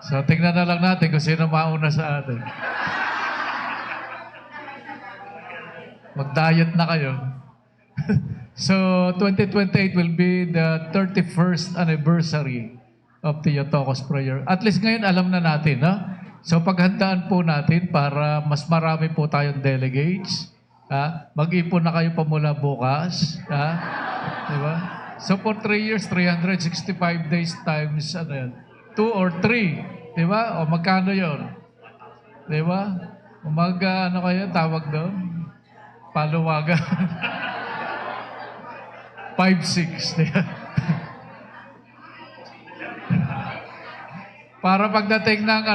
So, tingnan na lang natin kung sino mauna sa atin. Mag-diet na kayo. So, 2028 will be the 31st anniversary of Theotokos Prayer. At least ngayon alam na natin, no? So, paghandaan po natin para mas marami po tayong delegates. Mag-ipon na kayo pa mula bukas. Diba? So, for 3 years, 365 days times, 2 or 3. Diba? O magkano yon? Diba? Ano kayo, tawag doon? Paluwagan. 5-6. Para pagdating ng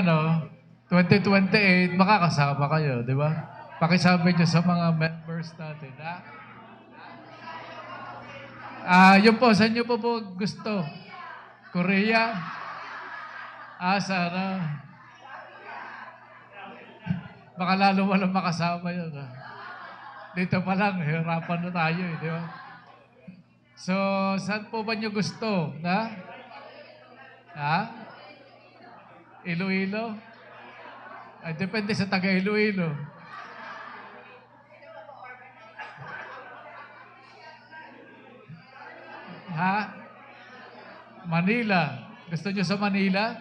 2028, makakasama kayo, di ba? Pakisabi nyo sa mga members natin, ha? Yun po, saan nyo po gusto? Korea? Sana. Baka lalo walang makasama yun, ha? Dito pa lang, hirapan na tayo, di ba? So, saan po ba nyo gusto? Iloilo? Depende sa taga Iloilo. Manila. Gusto nyo sa Manila?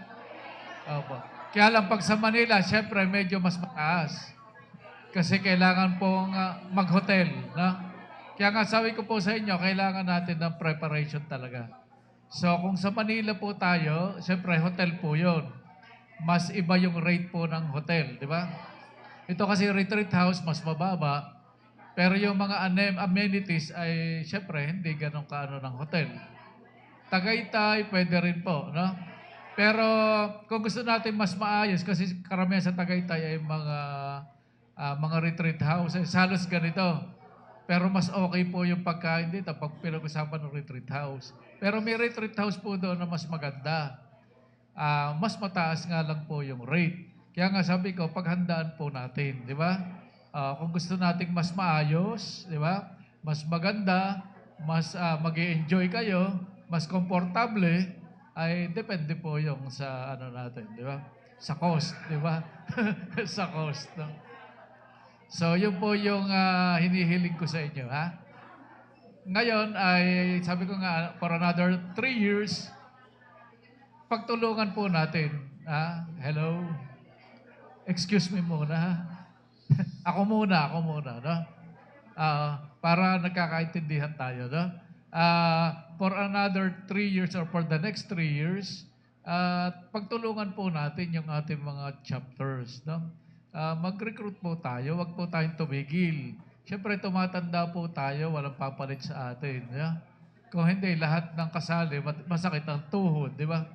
Opo. Kaya lang pag sa Manila, syempre medyo mas mataas. Kasi kailangan pong mag-hotel, no? Kaya nga sabi ko po sa inyo, kailangan natin ng preparation talaga. So kung sa Manila po tayo, syempre hotel po yun. Mas iba yung rate po ng hotel, di ba? Ito kasi retreat house, mas mababa. Pero yung mga amenities ay syempre hindi ganun kaano ng hotel. Tagaytay, pwede rin po, no? Pero kung gusto natin mas maayos, kasi karamihan sa Tagaytay ay mga retreat houses, halos ganito. Pero mas okay po yung pagkain dito pag pinag-usapan ng retreat house. Pero may retreat house po doon na mas maganda. Mas mataas nga lang po yung rate. Kaya nga sabi ko, paghandaan po natin, di ba? Kung gusto nating mas maayos, di ba? Mas maganda, mas mag-i-enjoy kayo, mas komportable, ay depende po yung sa natin, di ba? Sa cost, di ba? Sa cost, no? So, yun po yung hinihiling ko sa inyo, ha? Ngayon ay, sabi ko nga, for another 3 years, pagtulungan po natin. Hello? Excuse me muna, ha? Ako muna, no? Para nagkakaintindihan tayo, no? For another 3 years or for the next 3 years, pagtulungan po natin yung ating mga chapters, no? Mag-recruit po tayo, wag po tayong tumigil. Siyempre, tumatanda po tayo, walang papalit sa atin. Yeah? Kung hindi, lahat ng kasali, masakit ang tuhod, di ba?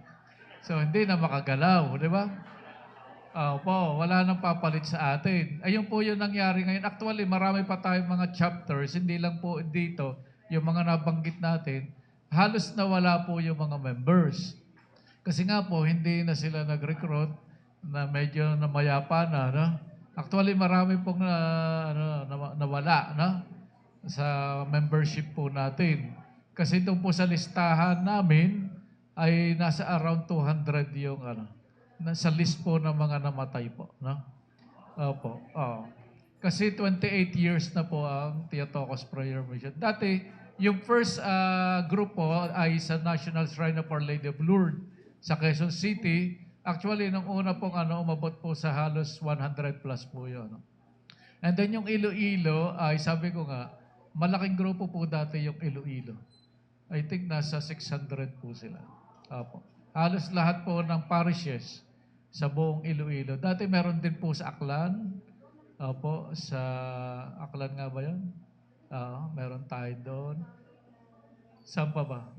So, hindi na makagalaw, di ba? Opo, wala nang papalit sa atin. Ayun po yung nangyari ngayon. Actually, marami pa tayong mga chapters, hindi lang po dito, yung mga nabanggit natin, halos nawala po yung mga members. Kasi nga po, hindi na sila nag-recruit, na medyo namayapa na, no? Actually, marami pong nawala, no? Sa membership po natin. Kasi itong po sa listahan namin, ay nasa around 200 yung sa list po ng mga namatay po, no? Opo. Kasi 28 years na po ang Theotokos Prayer Mission. Dati, yung first group po ay sa National Shrine of Our Lady of Lourdes sa Quezon City. Actually, nung una pong umabot po sa halos 100 plus po yun. No? And then yung Iloilo, ay sabi ko nga, malaking grupo po dati yung Iloilo. I think nasa 600 po sila. Opo. Halos lahat po ng parishes sa buong Iloilo. Dati meron din po sa Aklan. Opo, sa Aklan nga ba yun? Meron tayo doon. Saan pa ba?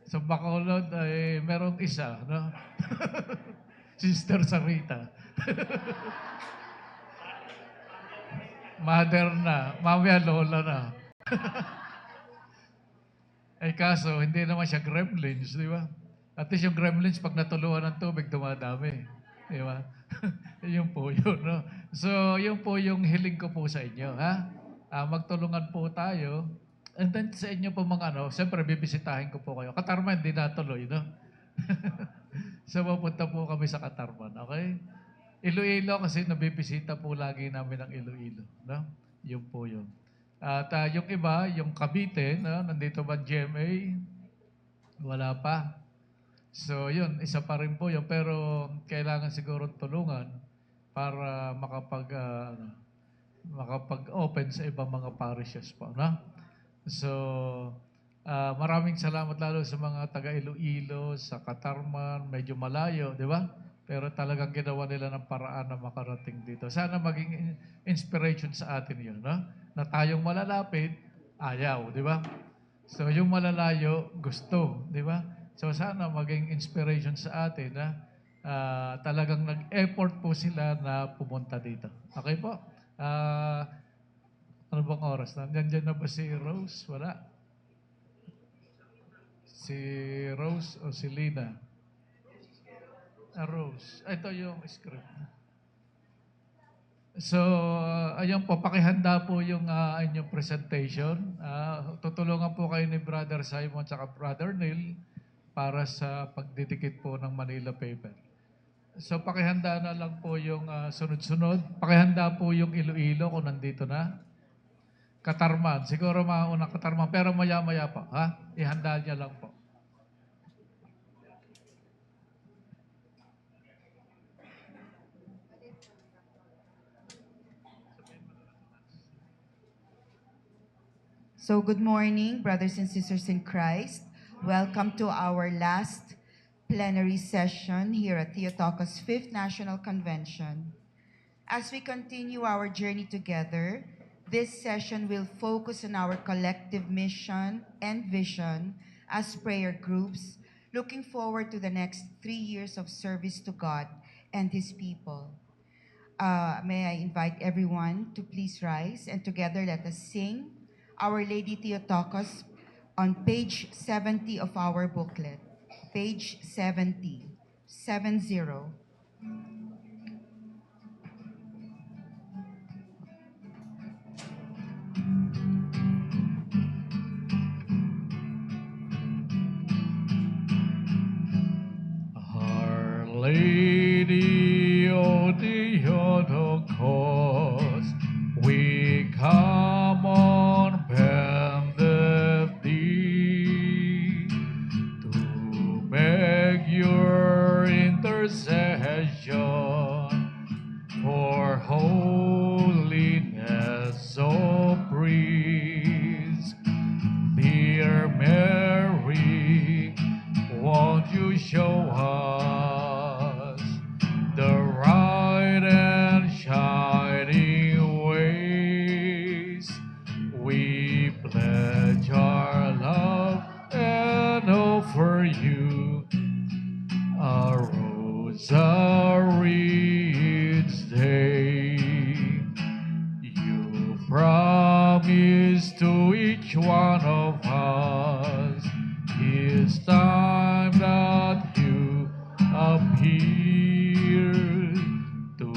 Sa Bacolod ay merong isa, no? Sister Sarita. Mother na, mamaya lola na. Ay kaso, hindi naman siya gremlins, di ba? At least yung gremlins, pag natuluan ng tubig, dumadami. Di ba? Yun po yun, no? So, yun po yung hiling ko po sa inyo, ha? Magtulungan po tayo And then sa inyo po mga siyempre bibisitahin ko po kayo. Katarman, hindi natuloy, no? So, mapunta po kami sa Katarman, okay? Iloilo kasi nabibisita po lagi namin ang Iloilo, no? Yun po yun. At yung iba, yung Cavite, no? Nandito ba GMA? Wala pa. So, yun, isa pa rin po yun. Pero kailangan siguro tulungan para makapag-open sa ibang mga parishes po, no? So, maraming salamat lalo sa mga taga Iloilo, sa Katarman, medyo malayo, di ba? Pero talagang ginawa nila ng paraan na makarating dito. Sana maging inspiration sa atin yun, no? Na tayong malalapit, ayaw, di ba? So, yung malalayo, gusto, di ba? So, sana maging inspiration sa atin na talagang nag-effort po sila na pumunta dito. Okay po? Ano bang oras? Nandiyan na ba si Rose? Wala. Si Rose o si Lina? Rose. Ito yung script. So, ayun po, pakihanda po yung inyong presentation. Tutulungan po kayo ni Brother Simon at Brother Neil para sa pagdidikit po ng Manila paper. So, pakihanda na lang po yung sunod-sunod. Pakihanda po yung Iloilo kung nandito na. Katarman. Siguro maunang Katarman. Pero maya-maya pa. Ha? Ihanda niya lang po. So good morning, brothers and sisters in Christ. Welcome to our last plenary session here at Theotokos 5th National Convention. As we continue our journey together, this session will focus on our collective mission and vision as prayer groups, looking forward to the next 3 years of service to God and His people. May I invite everyone to please rise and together let us sing Our Lady Theotokos on page 70 of our booklet. Page 70. 70. Our Lady of Theotokos, we come on bended knee to beg your intercession for holiness so priest. Dear Mary, won't you show us the right and shining ways? We pledge our love and offer you a rosary each day. You promise to each one of us it's time that you appear to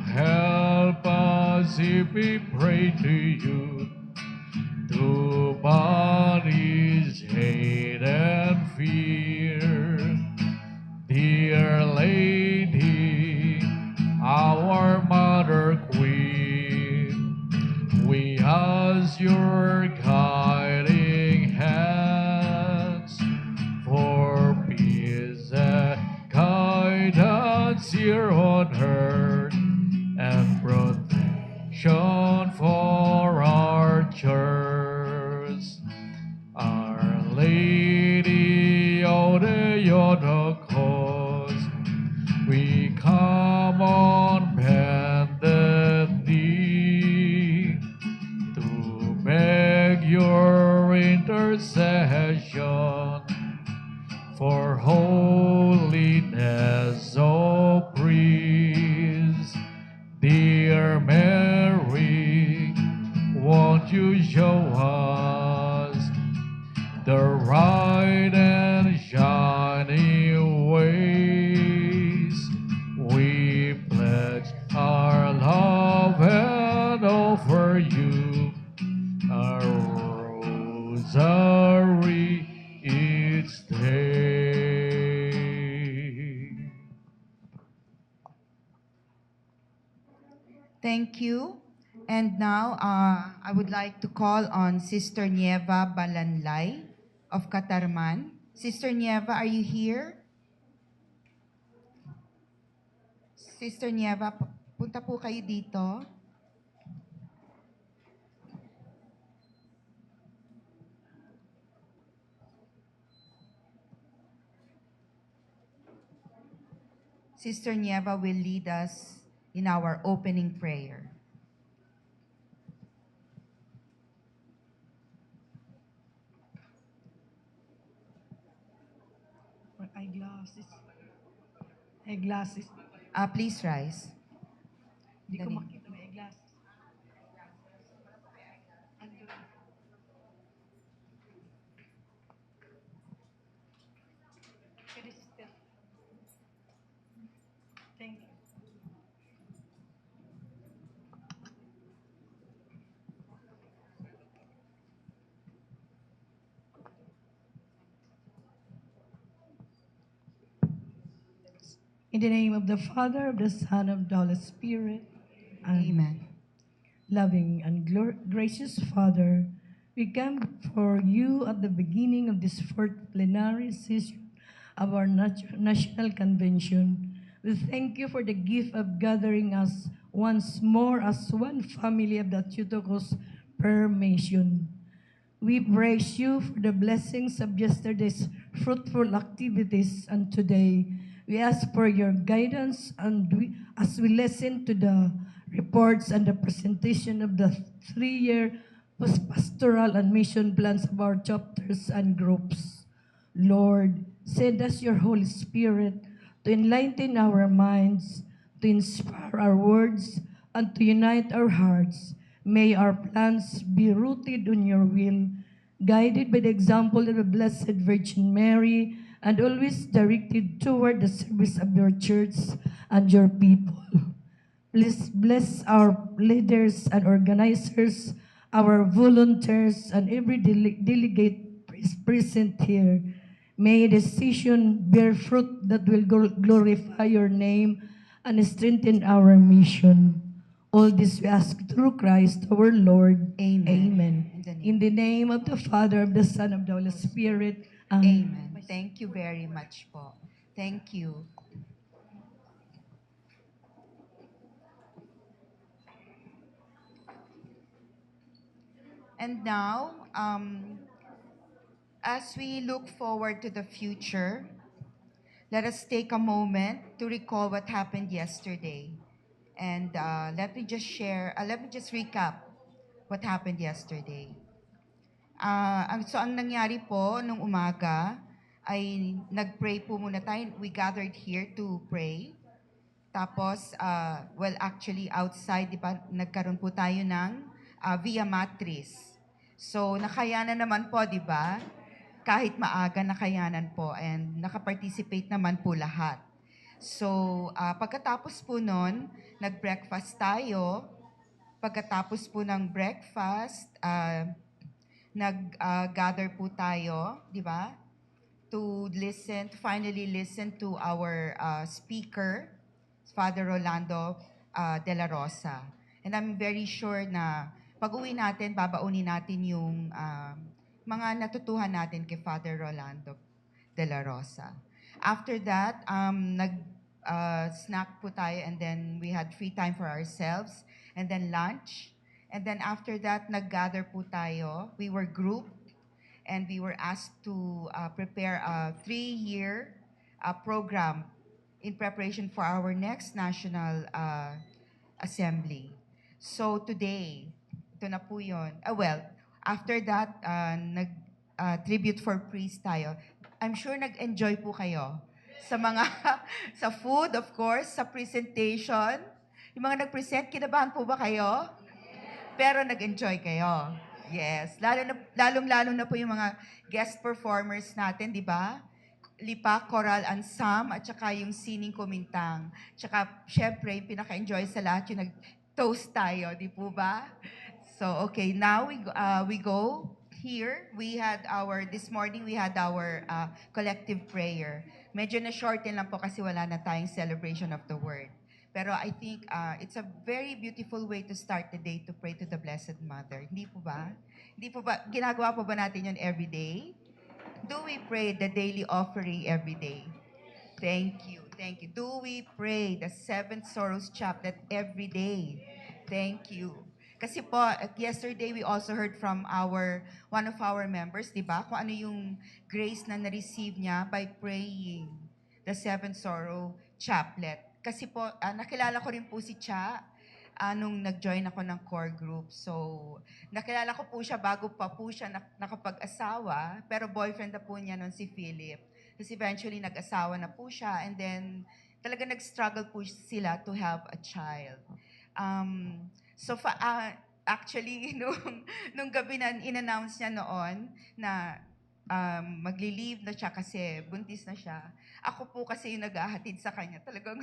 help us if we pray to you to banish hate and fear. Dear Lady, our Mother Queen, we ask your guiding hands for peace and guidance here on earth and protection for our church. Our Lady of the Theotokos, we come on bended knee to beg your intercession for holiness, O priest. Dear Mary, won't you show us the right and shining ways? We pledge our love and offer you a Thank you. And now, I would like to call on Sister Nieva Balanlay of Katarman. Sister Nieva, are you here? Sister Nieva, punta po kayo dito. Sister Nieva will lead us in our opening prayer. Or eyeglasses. Eyeglasses. Please rise. Hindi ko Dali. makita may eyeglasses. Andun. Pwede, sister. Thank you. In the name of the Father, of the Son, of the Holy Spirit. Amen. Loving and gracious Father, we come for you at the beginning of this fourth plenary session of our National Convention. We thank you for the gift of gathering us once more as one family of the Theotokos Prayer Mission. We praise you for the blessings of yesterday's fruitful activities, and today we ask for your guidance as we listen to the reports and the presentation of the 3-year pastoral and mission plans of our chapters and groups. Lord, send us your Holy Spirit to enlighten our minds, to inspire our words, and to unite our hearts. May our plans be rooted on your will, guided by the example of the Blessed Virgin Mary, and always directed toward the service of your church and your people. Please bless our leaders and organizers, our volunteers, and every delegate present here. May the decision bear fruit that will glorify your name and strengthen our mission. All this we ask through Christ our Lord. Amen. Amen. In the name- In the name of the Father, of the Son, of the Holy Spirit. Amen. Thank you very much po. Thank you. And now, as we look forward to the future, let us take a moment to recall what happened yesterday. And let me just recap what happened yesterday. So ang nangyari po nung umaga ay nag-pray po muna tayo. We gathered here to pray. Tapos, well, actually outside, di ba, nagkaroon po tayo ng Via Matriz. So, nakayanan naman po, di ba? Kahit maaga, nakayanan po. And nakaparticipate naman po lahat. So, pagkatapos po nun, nag-breakfast tayo. Pagkatapos po ng breakfast, nag-gather po tayo, di ba? To finally listen to our speaker, Father Rolando de la Rosa. And I'm very sure na pag-uwi natin, babaunin natin yung mga natutuhan natin kay Father Rolando de la Rosa. After that, snack po tayo, and then we had free time for ourselves, and then lunch. And then after that, nag-gather po tayo. We were grouped, and we were asked to prepare a 3-year program in preparation for our next National Assembly. So today, ito na po yun. Well, after that, nag-tribute for priest tayo. I'm sure nag-enjoy po kayo sa mga, sa food, of course, sa presentation. Yung mga nag-present, kinabahan po ba kayo? Pero nag-enjoy kayo. Yes. Lalong-lalo na po yung mga guest performers natin, di ba? Lipa, Choral Ansam, at saka yung Sining Kumintang. Tsaka, syempre, yung pinaka-enjoy sa lahat, yung nag-toast tayo, di po ba? So, okay, now we go here. This morning, we had our collective prayer. Medyo na-shorten lang po kasi wala na tayong celebration of the word. Pero I think it's a very beautiful way to start the day to pray to the Blessed Mother. Hindi po ba? Hindi po ba, ginagawa po ba natin yun every day? Do we pray the daily offering every day? Thank you, thank you. Do we pray the seven sorrows chaplet every day? Thank you. Kasi po, yesterday we also heard from one of our members, di ba? Kung ano yung grace na na-receive niya by praying the seven sorrow chaplet. Kasi po, nakilala ko rin po si Cha nung nag-join ako ng core group. So, nakilala ko po siya bago pa po siya nakapag-asawa, pero boyfriend na po niya noon si Philip. Tapos eventually nag-asawa na po siya and then talaga nag-struggle po sila to have a child. Actually, nung gabi na in-announce niya noon na magli-leave na siya kasi buntis na siya. Ako po kasi yung naghahatid sa kanya. Talagang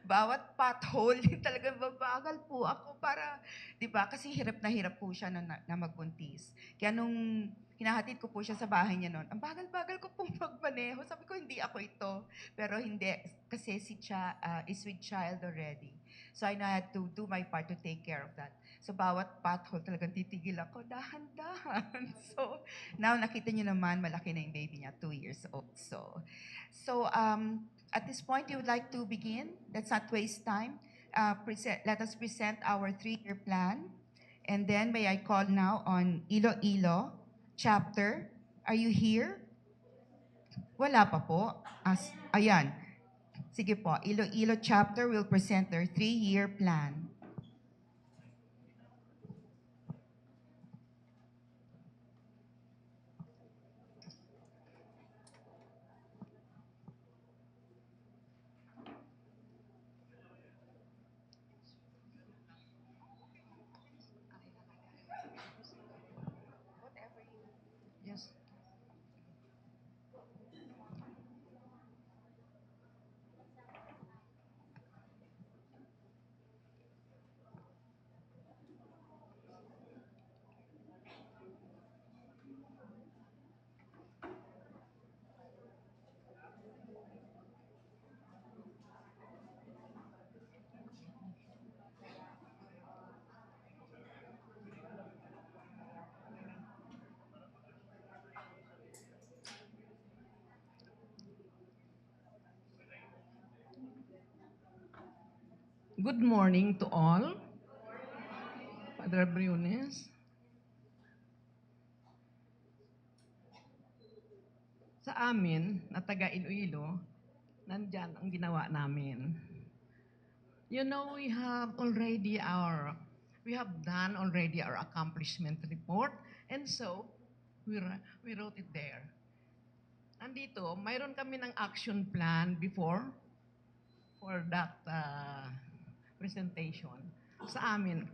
bawat pothole, talagang babagal po ako para, di ba? Kasi hirap po siya na magbuntis. Kaya nung hinahatid ko po siya sa bahay niya noon, ang bagal-bagal ko pong magmaneho. Sabi ko, hindi ako ito. Pero hindi, kasi si Cha is with child already. So I had to do my part to take care of that. So bawat pothole talagang titigil ako, dahan-dahan. So now nakita niyo naman, malaki na yung baby niya, 2 years old. So at this point, you would like to begin? Let's not waste time. Let us present our 3-year plan. And then may I call now on Iloilo chapter. Are you here? Wala pa po. Ayan. Sige po, Iloilo chapter will present their 3-year plan. Yes. Good morning to all. Father Briones. Sa amin, na taga Iloilo, nandyan ang ginawa namin. You know, we have done already our accomplishment report, and so we wrote it there. Andito, mayroon kami ng action plan before for that presentation. Sa amin,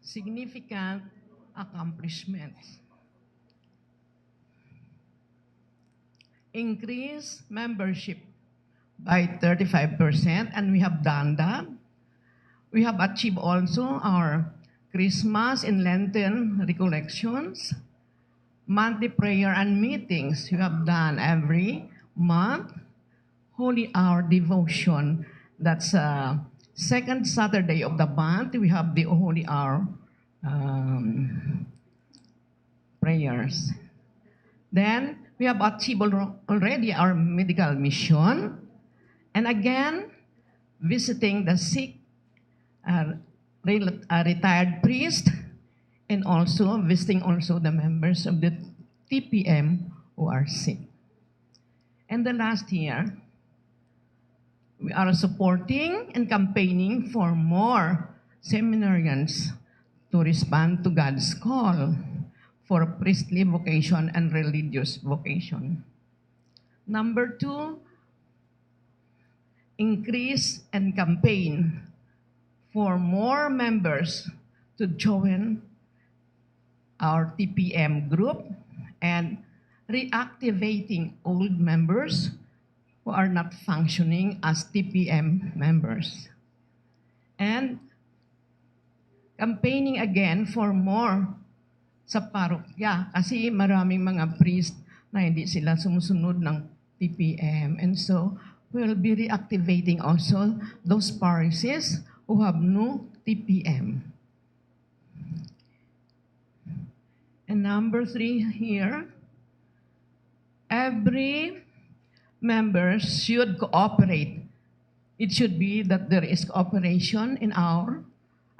significant accomplishments. Increase membership by 35%, and we have done that. We have achieved also our Christmas and Lenten recollections, monthly prayer and meetings we have done every month, Holy Hour devotion, that's second Saturday of the month, we have the Holy Hour prayers. Then, we have achieved already our medical mission, and again, visiting the sick, retired priest, and also visiting also the members of the TPM who are sick. And the last year, we are supporting and campaigning for more seminarians to respond to God's call for priestly vocation and religious vocation. Number 2, increase and campaign for more members to join our TPM group and reactivating old members who are not functioning as TPM members. And campaigning again for more sa parokya kasi maraming mga priest na hindi sila sumusunod ng TPM. And so, we will be reactivating also those parishes who have no TPM. And number 3 here, every member should cooperate. It should be that there is cooperation in our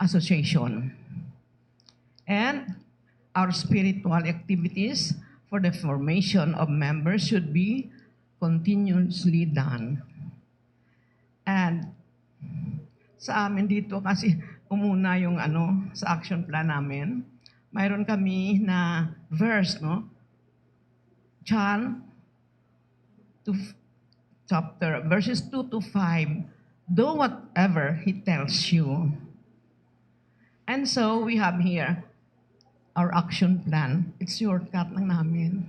association. And our spiritual activities for the formation of members should be continuously done. And sa amin dito kasi umuna yung sa action plan namin, mayroon kami na verse, no? John chapter, verses 2 to 5, do whatever he tells you. And so we have here our action plan. It's shortcut lang namin.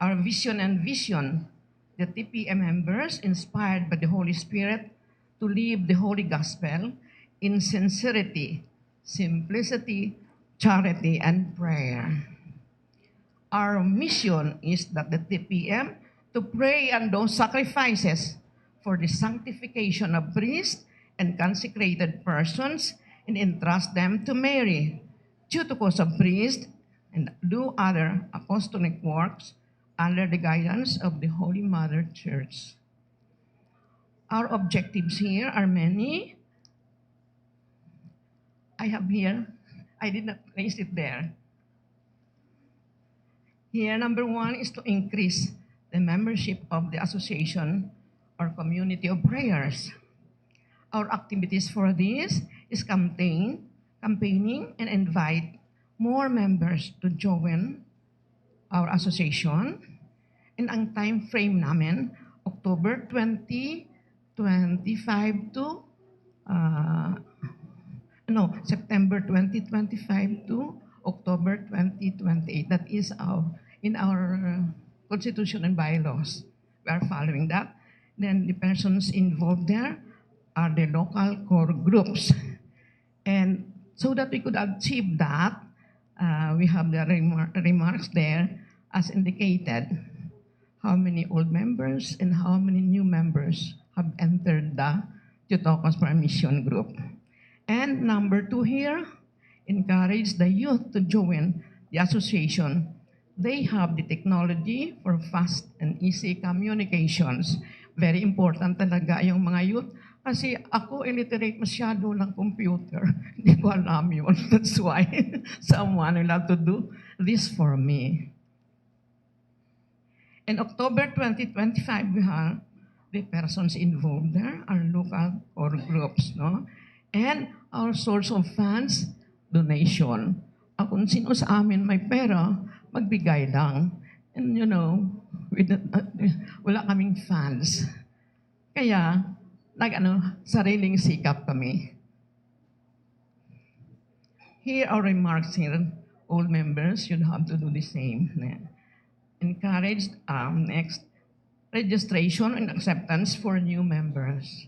Our vision, the TPM members, inspired by the Holy Spirit, to live the Holy Gospel in sincerity, simplicity, charity, and prayer. Our mission is that the TPM to pray and do sacrifices for the sanctification of priests and consecrated persons and entrust them to Mary, tutor's of priests, and do other apostolic works under the guidance of the Holy Mother Church. Our objectives here are many. I have here, I did not place it there. Here, number 1 is to increase the membership of the association or community of prayers. Our activities for this is campaigning and invite more members to join our association. And ang time frame namin, October 2025 to September 2025 to October 2028. That is in our constitution and bylaws. We are following that. Then the persons involved there are the local core groups. And so that we could achieve that, we have the remarks there as indicated. How many old members and how many new members have entered the Theotokos Mission Group. And number 2 here, encourage the youth to join the association. They have the technology for fast and easy communications. Very important talaga yung mga youth. Kasi ako illiterate masyado ng computer. Hindi ko alam yun. That's why someone will have to do this for me. In October 2025, we have the persons involved there, our local core groups, no? And our source of funds, donation. Kung sino sa amin may pera, magbigay lang. And wala kaming funds. Kaya, sariling sikap kami. Here are remarks here. All members should have to do the same. Encourage next, registration and acceptance for new members.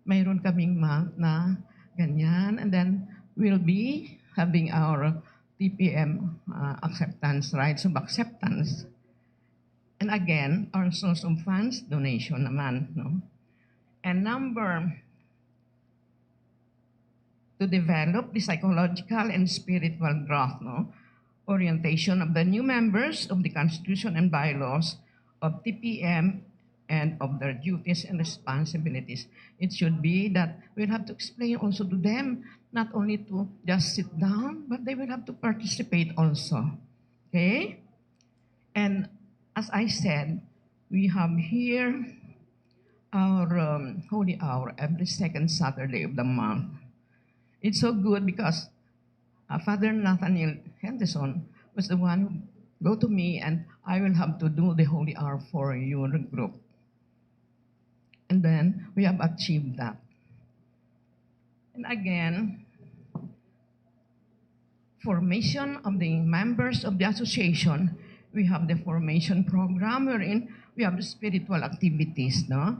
Mayroon kaming month na ganyan, and then we'll be having our TPM acceptance, rights of acceptance. And again, our source of funds, donation naman. No? And number, to develop the psychological and spiritual growth, no? Orientation of the new members of the Constitution and bylaws of TPM and of their duties and responsibilities. It should be that we'll have to explain also to them, not only to just sit down, but they will have to participate also. Okay? And as I said, we have here our holy hour every second Saturday of the month. It's so good because Father Nathaniel Henderson was the one who go to me, and I will have to do the holy hour for your group. And then we have achieved that. And again, formation of the members of the association, we have the formation program wherein we have the spiritual activities. No?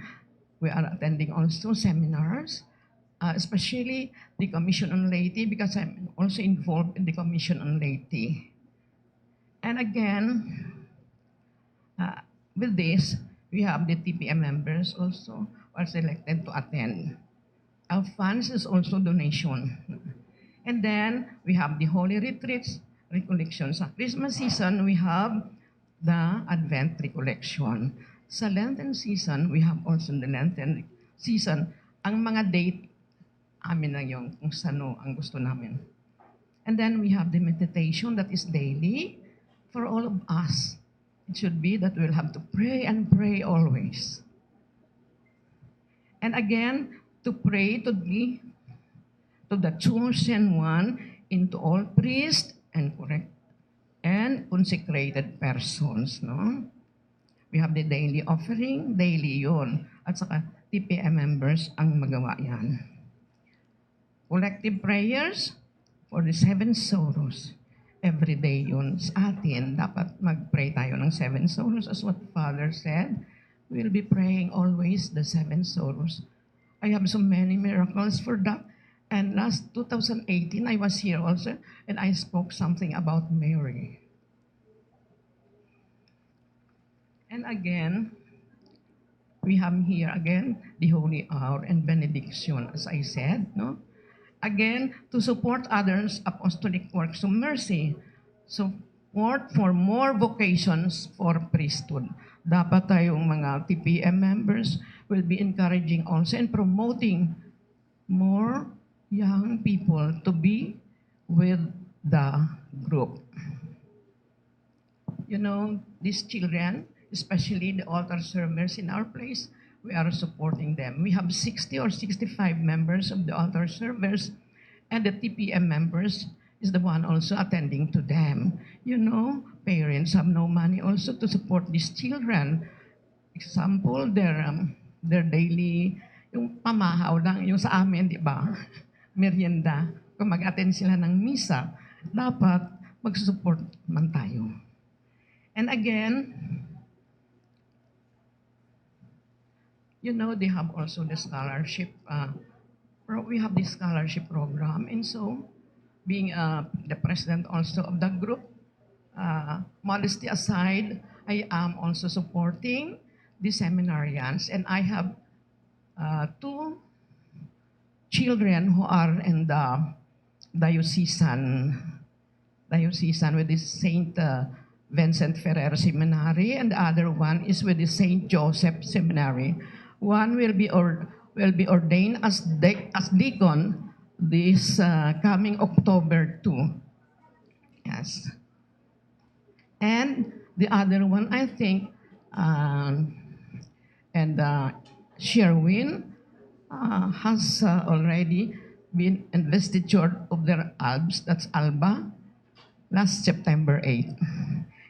We are attending also seminars, especially the Commission on Laity, because I'm also involved in the Commission on Laity. And again, with this, we have the TPM members also who are selected to attend. Our funds is also donation. And then we have the holy retreats, recollection. Sa Christmas season, we have the Advent recollection. Sa Lenten season, we have also the Lenten season. Ang mga date, amin lang yung kung sano ang gusto namin. And then we have the meditation that is daily for all of us. It should be that we'll have to pray and pray always. And again, to pray to the chosen one into all priests and correct and consecrated persons, no? We have the daily offering, daily yun. At saka TPM members ang magawa yan. Collective prayers for the 7 sorrows. Every day yun sa atin. Dapat mag-pray tayo ng 7 sorrows as what Father said. We'll be praying always the 7 sorrows. I have so many miracles for that. And last 2018, I was here also, and I spoke something about Mary. And again, we have here again the Holy Hour and Benediction, as I said, no? Again, to support others' apostolic works of mercy, support for more vocations for priesthood. Dapat tayong mga TPM members will be encouraging also and promoting more young people to be with the group. You know, these children, especially the altar servers in our place, we are supporting them. We have 60 or 65 members of the altar servers, and the TPM members is the one also attending to them. You know, parents have no money also to support these children. Example, their daily, yung pamahaw lang, yung sa amin, di ba? Merienda. Kung mag-attend sila ng misa, dapat mag-support man tayo. And again, you know, they have also the scholarship. We have the scholarship program, and so being the president also of the group, modesty aside, I am also supporting the seminarians, and I have 2 children who are in the diocesan with the Saint Vincent Ferrer Seminary, and the other one is with the Saint Joseph Seminary. One will be ordained as deacon this coming October 2. Yes. And the other one, I think, Sherwin has already been investitured of their albs, that's Alba, last September 8.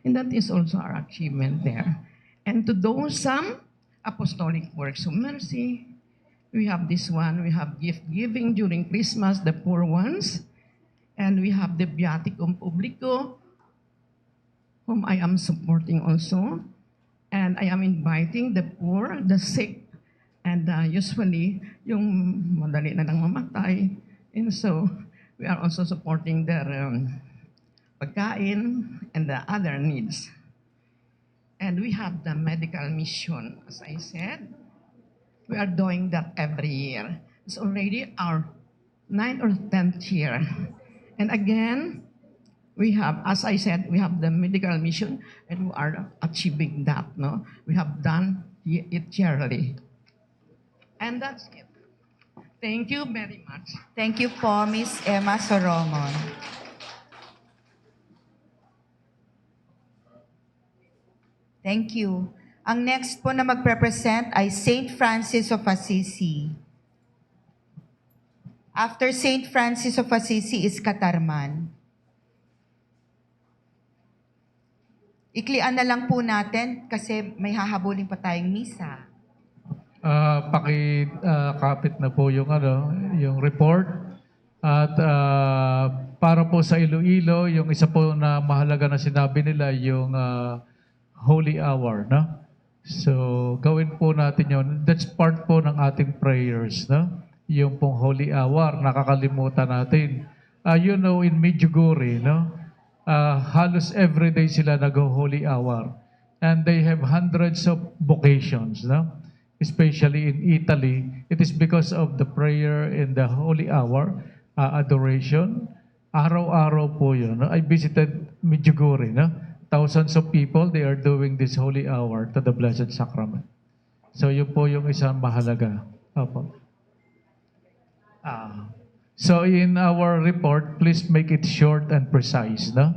And that is also our achievement there. And to those some apostolic works of mercy, we have this one, we have gift giving during Christmas, the poor ones, and we have the Viaticum Publico, whom I am supporting also, and I am inviting the poor, the sick, and usually yung madali na lang mamatay, and so we are also supporting their pagkain and the other needs. And we have the medical mission, as I said. We are doing that every year. It's already our 9th or 10th year. And again, we have, as I said, we have the medical mission, and we are achieving that, no? We have done it yearly. And that's it. Thank you very much. Thank you po, Miss Emma Soromon. Thank you. Ang next po na magre-present ay Saint Francis of Assisi. After Saint Francis of Assisi is Katarman. Iklian na lang po natin kasi may hahabulin pa tayong misa. Kapit na po yung report. At para po sa Iloilo, yung isa po na mahalaga na sinabi nila, yung Holy Hour, no? So, gawin po natin yun. That's part po ng ating prayers, no? Yung pong Holy Hour, nakakalimutan natin. You know, in Medjugorje, no? Halos everyday sila nag-Holy Hour. and they have hundreds of vocations, no? Especially in Italy. It is because of the prayer in the holy hour, adoration. Araw-araw po yun. No? I visited Medjugorje, no? Thousands of people, they are doing this holy hour to the Blessed Sacrament. So yun po yung isang mahalaga. Opo. So in our report, please make it short and precise, no?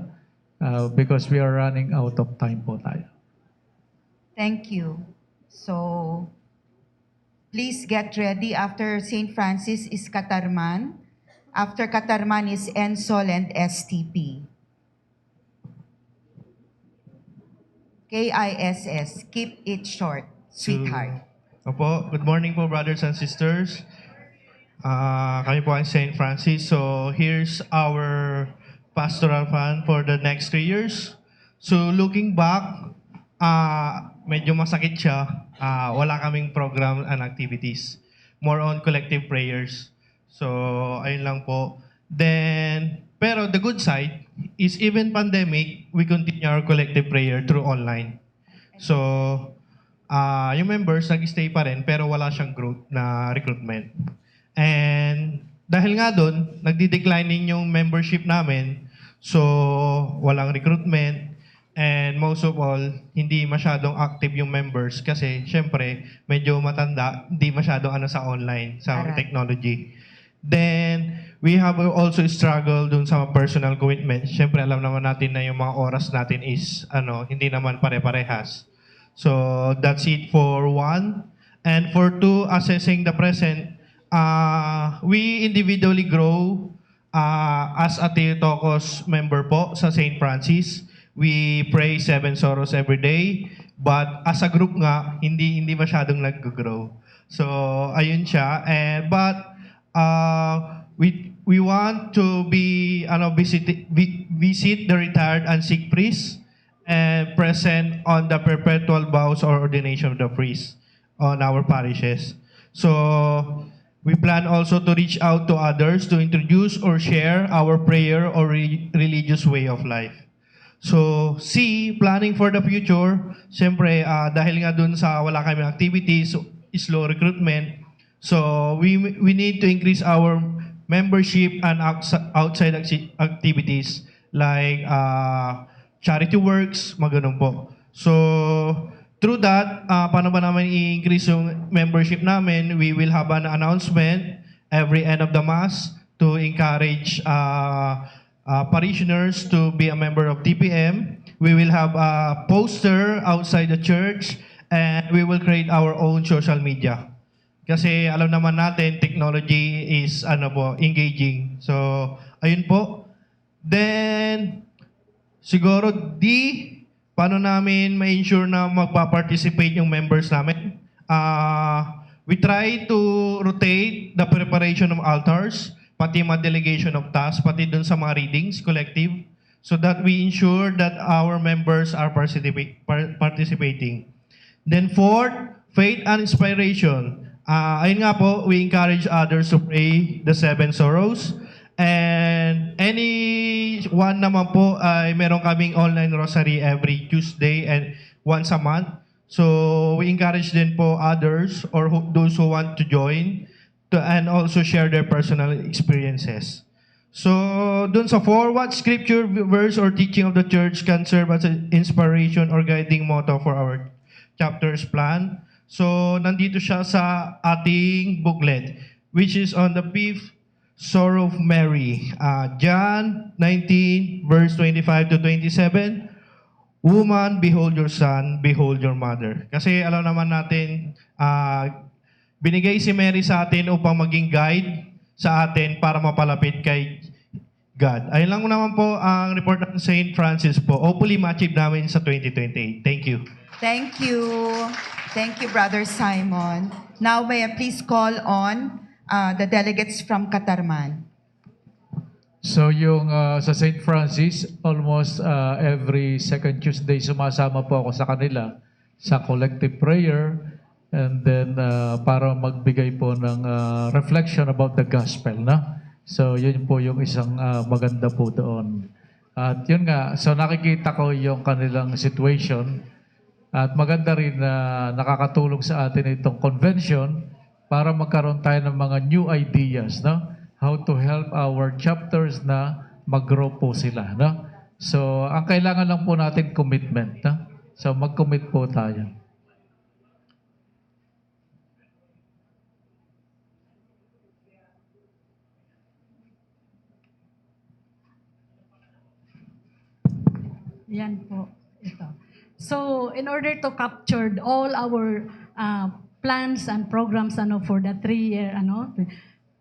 Because we are running out of time po tayo. Thank you. So, please get ready. After St. Francis is Katarman. After Katarman is Ensol and STP. KISS. Keep it short, sweetheart. Opo, good morning po brothers and sisters. Kami po ang St. Francis. So here's our pastoral plan for the next 3 years. So looking back, medyo masakit siya. Wala kaming program and activities. More on collective prayers. So ayun lang po. Then, pero the good side is even pandemic, we continue our collective prayer through online. So, yung members nag-stay pa rin pero wala siyang growth na recruitment. And dahil nga doon, nagdi-declining yung membership namin. So, walang recruitment. And most of all, hindi masyadong active yung members kasi syempre, medyo matanda, hindi masyadong sa online, sa Alright. technology. Then, we have also struggled dun sa personal commitment. Syempre, alam naman natin na yung mga oras natin is hindi naman pare-parehas. So, that's it for 1. And for 2, assessing the present, we individually grow as a Theotokos member po sa St. Francis. We pray 7 sorrows every day. But as a group nga, hindi masyadong nag-grow. So, ayun siya. But we want to be visit the retired and sick priests and present on the perpetual vows or ordination of the priests on our parishes. So we plan also to reach out to others to introduce or share our prayer or religious way of life. So, planning for the future. Siyempre, dahil nga dun sa wala kami activities, slow recruitment, so we need to increase our membership and outside activities like charity works, maganon po. So, through that, paano ba naman i-increase yung membership namin? We will have an announcement every end of the Mass to encourage parishioners to be a member of TPM. We will have a poster outside the church and we will create our own social media. Kasi alam naman natin, technology is engaging. So, ayun po. Then, siguro paano namin ma-ensure na magpa-participate yung members namin? We try to rotate the preparation of altars, pati mga delegation of tasks, pati dun sa mga readings, collective, so that we ensure that our members are participating. Then fourth, faith and inspiration. Ayun nga po, we encourage others to pray the 7 sorrows. And anyone naman po ay meron kaming online rosary every Tuesday and once a month. So we encourage din po others or those who want to join and also share their personal experiences. So dun sa 4, what scripture, verse, or teaching of the church can serve as an inspiration or guiding motto for our chapter's plan? So nandito siya sa ating booklet, which is on the 5th Sorrow of Mary. John 19, verse 25 to 27. Woman, behold your son, behold your mother. Kasi alam naman natin, binigay si Mary sa atin upang maging guide sa atin para mapalapit kay God. Ayun lang naman po ang report ng St. Francis po. Hopefully, ma-achieve namin sa 2028. Thank you. Thank you. Thank you, Brother Simon. Now, may I please call on the delegates from Katarman. So yung sa St. Francis, almost every second Tuesday sumasama po ako sa kanila sa collective prayer and then para magbigay po ng reflection about the gospel, na? So yun po yung isang maganda po doon. At yun nga, so nakikita ko yung kanilang situation At maganda rin na nakakatulong sa atin itong convention para magkaroon tayo ng mga new ideas, no? How to help our chapters na mag-grow po sila, no? So, ang kailangan lang po natin commitment, no? So, mag-commit po tayo. Yan po, ito. So, in order to capture all our plans and programs for the 3-year,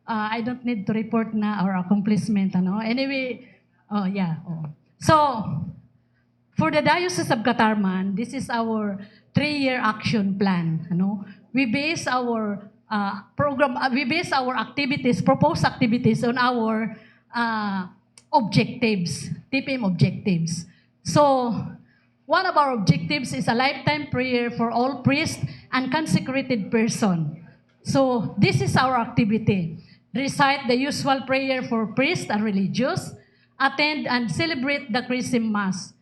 I don't need to report na our accomplishment, Anyway, So, for the Diocese of Catarman, this is our 3-year action plan, We base our we base our activities, proposed activities on our objectives, TPM objectives. So, one of our objectives is a lifetime prayer for all priests and consecrated person. So, this is our activity. Recite the usual prayer for priests and religious, attend and celebrate the Chrism Mass.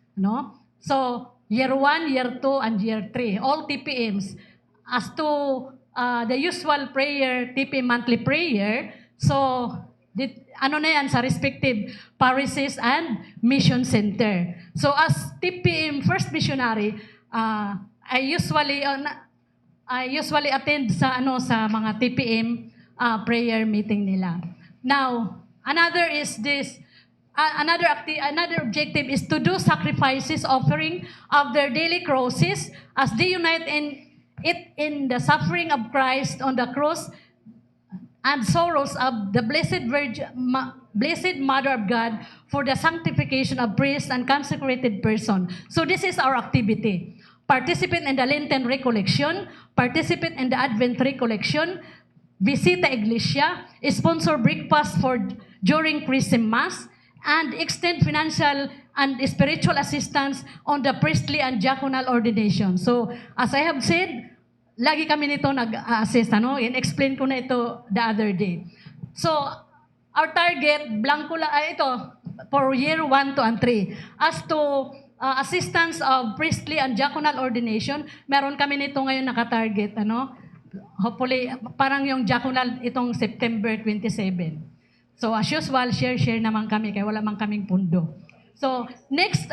So, year 1, year 2, and year 3, all TPMs. As to the usual prayer, TPM monthly prayer, so, na yan sa respective parishes and mission center. So as TPM first missionary, I usually attend sa sa mga TPM prayer meeting nila. Now, another objective is to do sacrifices, offering of their daily crosses as they unite in the suffering of Christ on the cross and sorrows of the Blessed Mother of God for the sanctification of priests and consecrated person. So this is our activity. Participate in the Lenten recollection, participate in the Advent recollection, visita iglesia, sponsor breakfast during Chrism Mass, and extend financial and spiritual assistance on the priestly and diaconal ordination. So, as I have said, lagi kami nito nag-assist, In-explain ko na ito the other day. So, our target, blanco lang, ito, for year 1, 2, and 3. As to assistance of priestly and diaconal ordination, meron kami nito ngayon naka-target, Hopefully, parang yung diaconal itong September 27. So, as usual, share naman kami, kaya wala man kaming pundo. So, next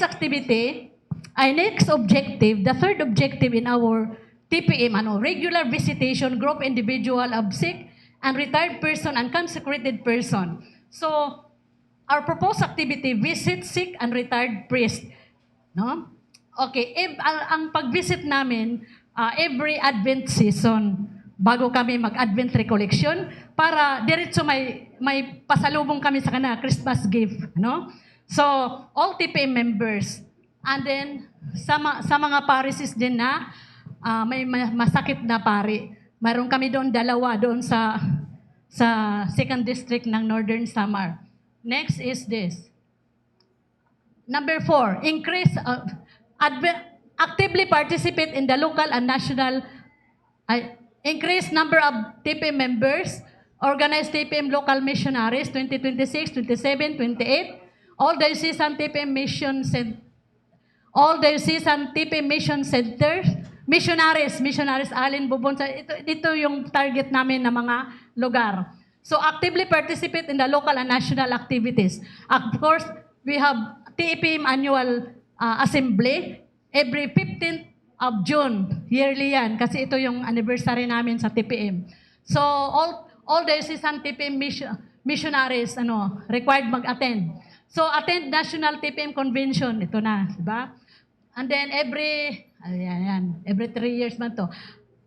activity, next objective, the third objective in our TPM, regular visitation, group individual of sick and retired person and consecrated person. So, our proposed activity, visit sick and retired priest. No? Okay, ang pag-visit namin, every Advent season, bago kami mag-Advent recollection, para diretso may pasalubong kami sa kanila, Christmas gift. So, all TPM members, and then sa mga parishes din na, may masakit na pari. Mayroon kami doon dalawa doon sa 2nd District ng Northern Samar. Next is this. Number 4, actively participate in the local and national, increase number of TPM members, organize TPM local missionaries, 2026, 27, 28, all diocesan TPM mission centers, missionaries, Alin Bubon, ito yung target namin na mga lugar. So actively participate in the local and national activities. Of course, we have TPM annual assembly every 15th of June, yearly yan, kasi ito yung anniversary namin sa TPM. So all diocesan TPM missionaries required mag-attend. So attend National TPM Convention, ito na, di ba? And then every 3 years man to.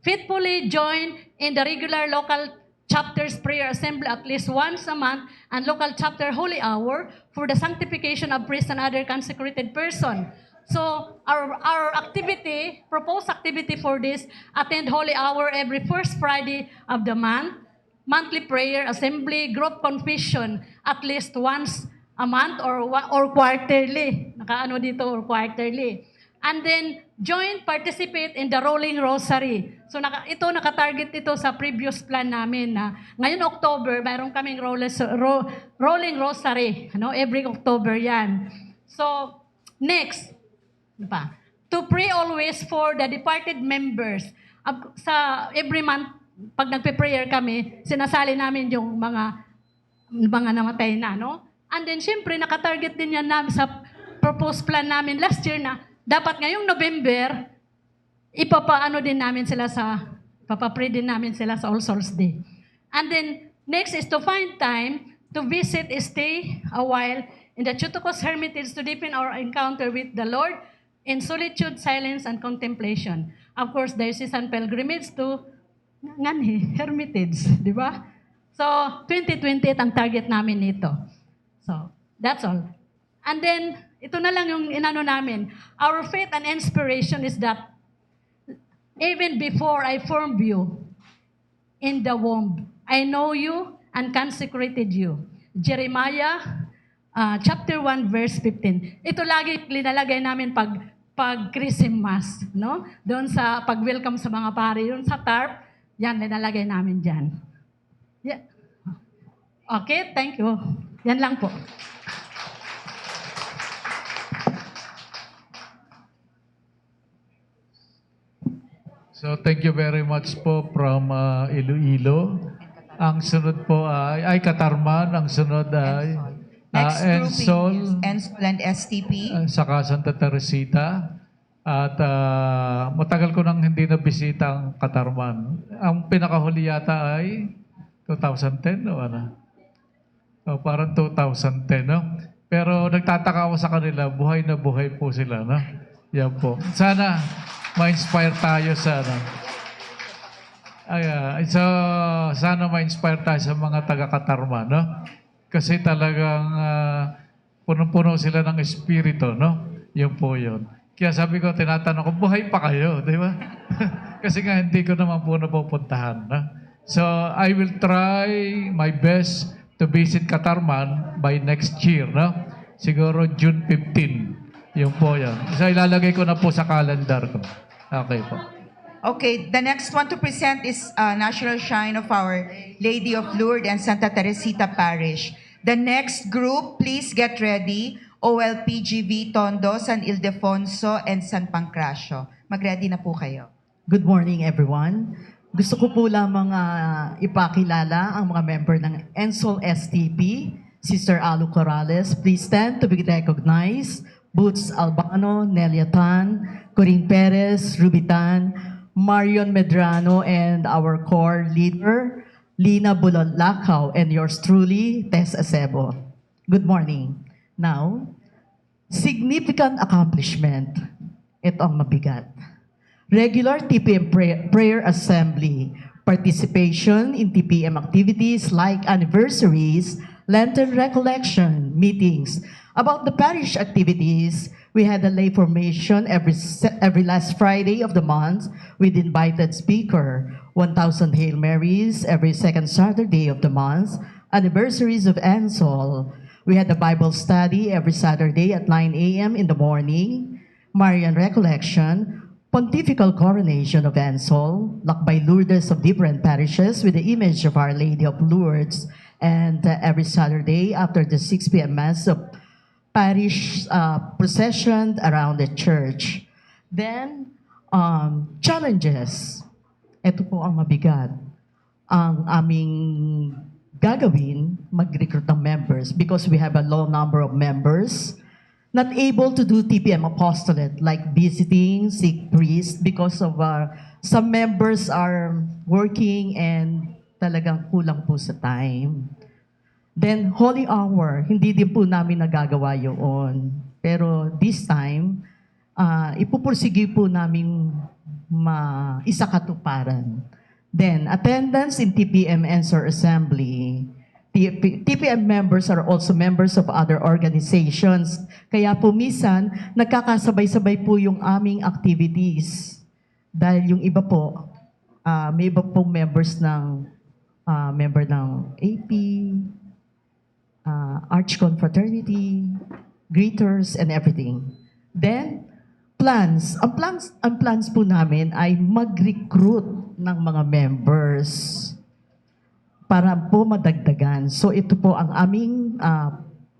Faithfully join in the regular local chapters prayer assembly at least once a month and local chapter holy hour for the sanctification of priests and other consecrated person. So our activity, proposed activity for this, attend holy hour every first Friday of the month, monthly prayer assembly, group confession at least once a month or quarterly. Nakaano dito, or quarterly. And then, participate in the Rolling Rosary. So, nakatarget ito sa previous plan namin na ngayon October, mayroon kaming Rolling Rosary. Every October yan. So, next, to pray always for the departed members. Sa every month, pag nagpe-prayer kami, sinasali namin yung mga namatay na, no? And then, syempre, nakatarget din yan namin sa proposed plan namin last year na dapat ngayong November, papapray din namin sila sa All Souls Day. And then, next is to find time to visit, stay a while in the Chutukos Hermitage to deepen our encounter with the Lord in solitude, silence, and contemplation. Of course, diocesan pilgrimage to Hermitage, di ba? So, 2028 ang target namin nito. So, that's all. And then, ito na lang yung inano namin. Our faith and inspiration is that even before I formed you in the womb, I know you and consecrated you. Jeremiah chapter 1 verse 15. Ito lagi linalagay namin pag Christmas, no? Doon sa pag-welcome sa mga pari, doon sa tarp, yan linalagay namin diyan. Yeah. Okay, thank you. Yan lang po. So thank you very much po from Iloilo. Ang sunod po ay Katarman. Ang sunod ay Next Ensol, grouping is Ensol and STP. saka Santa Teresita. At matagal ko nang hindi nabisita ang Katarman. Ang pinakahuli yata ay 2010 o ano? O, parang 2010, no? Pero nagtataka ako sa kanila, buhay na buhay po sila, no? Yan po. Sana ma-inspire tayo sa ano. So, sana ma-inspire tayo sa mga taga-Katarman, no? Kasi talagang punong-puno sila ng espiritu, no? Yun po yun. Kaya sabi ko, tinatanong ko, buhay pa kayo, di ba? Kasi nga hindi ko naman po napupuntahan, no? So, I will try my best to visit Katarman by next year, no? Siguro June 15. Yun po yan. So, ilalagay ko na po sa calendar ko. Okay po. Okay, the next one to present is National Shrine of Our Lady of Lourdes and Santa Teresita Parish. The next group, please get ready. OLPGV Tondo, San Ildefonso, and San Pancracio. Mag-ready na po kayo. Good morning, everyone. Gusto ko po lamang ipakilala ang mga member ng Ensol STP, Sister Alu Corrales. Please stand to be recognized. Boots Albano, Nelia Tan, Corinne Perez, Ruby Tan, Marion Medrano, and our core leader, Lina Bulalakaw, and yours truly, Tess Acebo. Good morning. Now, significant accomplishment. Ito ang mabigat. Regular TPM prayer assembly, participation in TPM activities like anniversaries, Lantern recollection, meetings. About the parish activities, we had a lay formation every last Friday of the month with invited speaker, 1,000 Hail Marys every second Saturday of the month, anniversaries of Ensol. We had the Bible study every Saturday at 9 a.m. in the morning, Marian recollection, pontifical coronation of Ensol, Lakbay Lourdes of different parishes with the image of Our Lady of Lourdes, and every Saturday after the 6 p.m. Mass of parish procession around the church. Then, challenges. Ito po ang mabigat. Ang aming gagawin, mag-recruit ng members because we have a low number of members, not able to do TPM apostolate like visiting sick priests because of some members are working and talagang kulang po sa time. Then, Holy Hour, hindi din po namin nagagawa yun. Pero this time, ipupursige po namin isakatuparan. Then, attendance in TPM Ensor Assembly. TPM members are also members of other organizations. Kaya po minsan, nagkakasabay-sabay po yung aming activities. Dahil yung iba po, may iba pong members ng member ng AP, Archconfraternity, greeters, and everything. Then, plans. Ang plans po namin ay mag-recruit ng mga members para po madagdagan. So ito po ang aming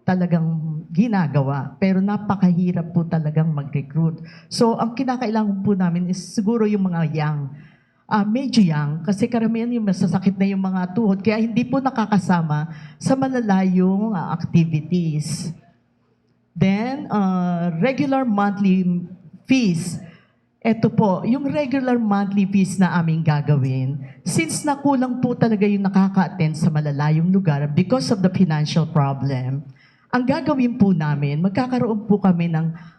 talagang ginagawa. Pero napakahirap po talagang mag-recruit. So, ang kinakailangan po namin is siguro yung mga young. Medyo young, kasi karamihan yung masasakit na yung mga tuhod, kaya hindi po nakakasama sa malalayong activities. Then, regular monthly fees. Ito po, yung regular monthly fees na aming gagawin, since nakulang po talaga yung nakaka-attend sa malalayong lugar because of the financial problem, ang gagawin po namin, magkakaroon po kami ng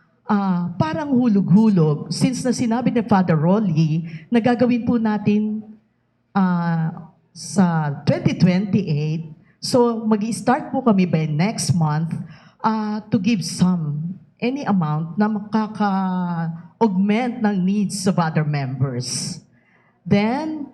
parang hulog-hulog. Since na sinabi ni Father Rolly, na gagawin po natin sa 2028, so mag-start po kami by next month to give any amount na makaka-augment ng needs of other members. Then,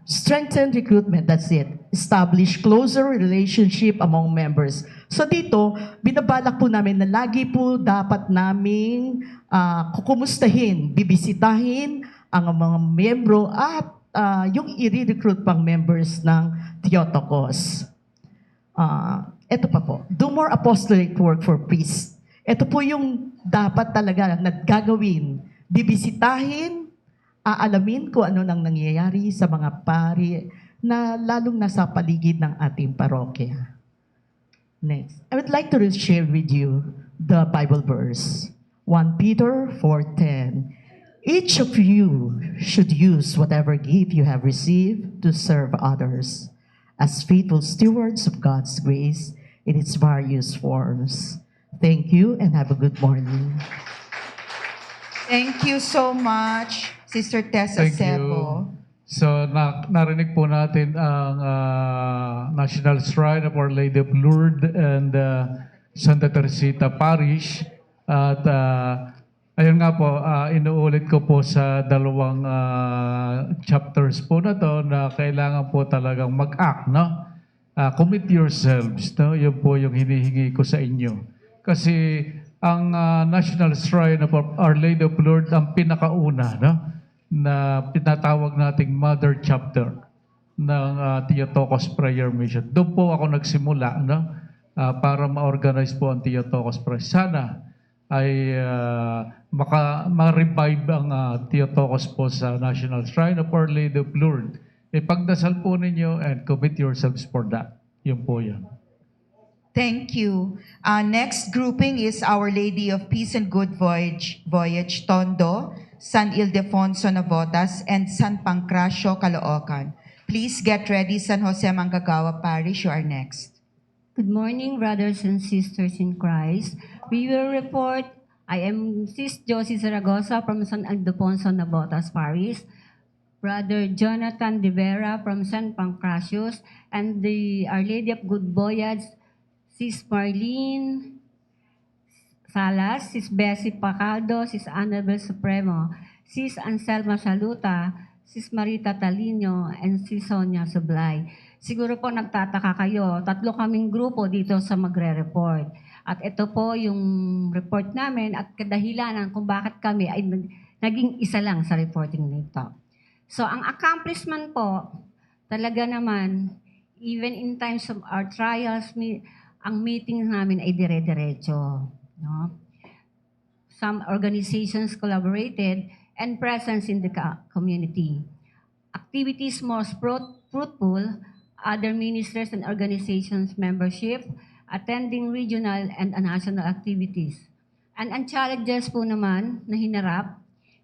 strengthen recruitment, that's it. Establish closer relationship among members. So dito, binabalak po namin na lagi po dapat naming kukumustahin, bibisitahin ang mga membro at yung i-recruit pang members ng Theotokos. Ito pa po, do more apostolic work for priests. Ito po yung dapat talaga na gagawin. Bibisitahin, aalamin kung ano nang nangyayari sa mga pari na lalong nasa paligid ng ating parokya. Next, I would like to share with you the Bible verse, 1 Peter 4:10. Each of you should use whatever gift you have received to serve others as faithful stewards of God's grace in its various forms. Thank you and have a good morning. Thank you so much, Sister Tessa Thank you. Sebo. So, narinig po natin ang National Shrine of Our Lady of Lourdes and Santa Teresita Parish. At ayun nga po, inuulit ko po sa dalawang chapters po na to na kailangan po talagang mag-act, no? Commit yourselves, no? Yun po yung hinihingi ko sa inyo. Kasi ang National Shrine of Our Lady of Lourdes ang pinakauna, no? Na pinatawag nating Mother Chapter ng Theotokos Prayer Mission. Doon po ako nagsimula, no? Para ma-organize po ang Theotokos Prayer. Sana ay ma-revive ang Theotokos po sa National Shrine of Our Lady of Lourdes. Ipagdasal po ninyo and commit yourselves for that. Yun po yun. Thank you. Next grouping is Our Lady of Peace and Good Voyage Tondo, San Ildefonso Navotas, and San Pancracio, Caloocan. Please get ready, San Jose Manggagawa Parish. You are next. Good morning, brothers and sisters in Christ. We will report, I am Sis Josie Zaragoza from San Ildefonso Navotas Parish, Brother Jonathan De Vera from San Pancracios, and the Our Lady of Good Voyage, Sis Marlene Salas, Sis Bessie Pacaldo, Sis Annabel Supremo, Sis Anselma Saluta, Sis Marita Talino, and Sis Sonia Sublay. Siguro po nagtataka kayo, 3 kaming grupo dito sa magre-report. At ito po yung report namin at kadahilanan kung bakit kami ay naging isa lang sa reporting nito. So ang accomplishment po, talaga naman, even in times of our trials, ang meetings namin ay dire-diretso. No? Some organizations collaborated and presence in the community. Activities most fruitful, other ministers and organizations membership, attending regional and national activities. And ang challenges po naman na hinarap,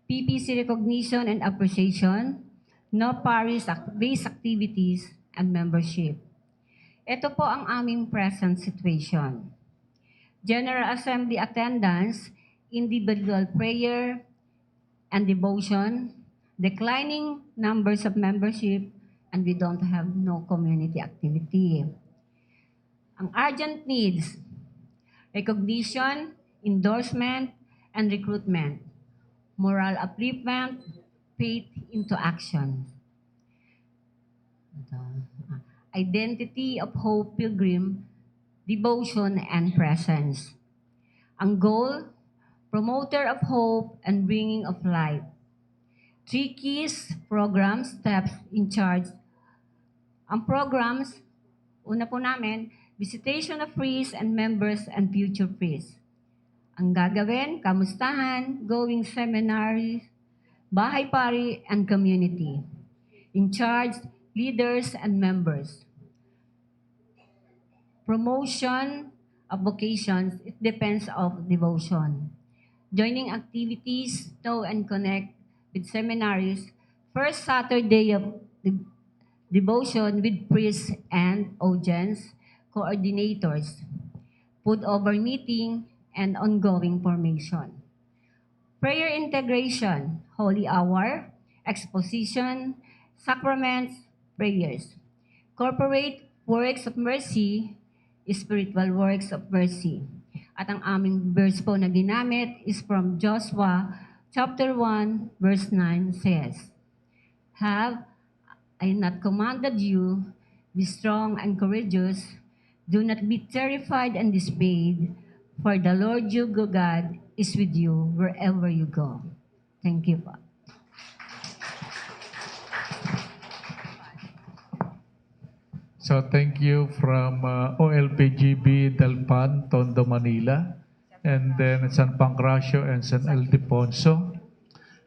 PPC recognition and appreciation, no parish-based activities, and membership. Ito po ang aming present situation. General Assembly attendance, individual prayer and devotion, declining numbers of membership, and we don't have no community activity. Ang urgent needs, recognition, endorsement, and recruitment, moral upliftment, faith into action. Identity of Hope Pilgrim, devotion and presence. Ang goal, promoter of hope and bringing of light. 3 keys, programs, steps in charge. Ang programs, una po namin, visitation of priests and members and future priests. Ang gagawin, kamustahan, going seminaries, bahay pari, and community. In charge, leaders and members. Promotion of vocations, it depends of devotion. Joining activities, know and connect with seminaries, first Saturday of devotion with priests and audience, coordinators, put over meeting, and ongoing formation. Prayer integration, holy hour, exposition, sacraments, prayers. Corporate works of mercy, spiritual works of mercy. At ang aming verse po na ginamit is from Joshua chapter 1 verse 9 says, "Have I not commanded you, be strong and courageous, do not be terrified and dismayed, for the Lord your God is with you wherever you go." Thank you po. So thank you from OLPGB Dalpan, Tondo, Manila, and then San Pancracio and San Ildefonso.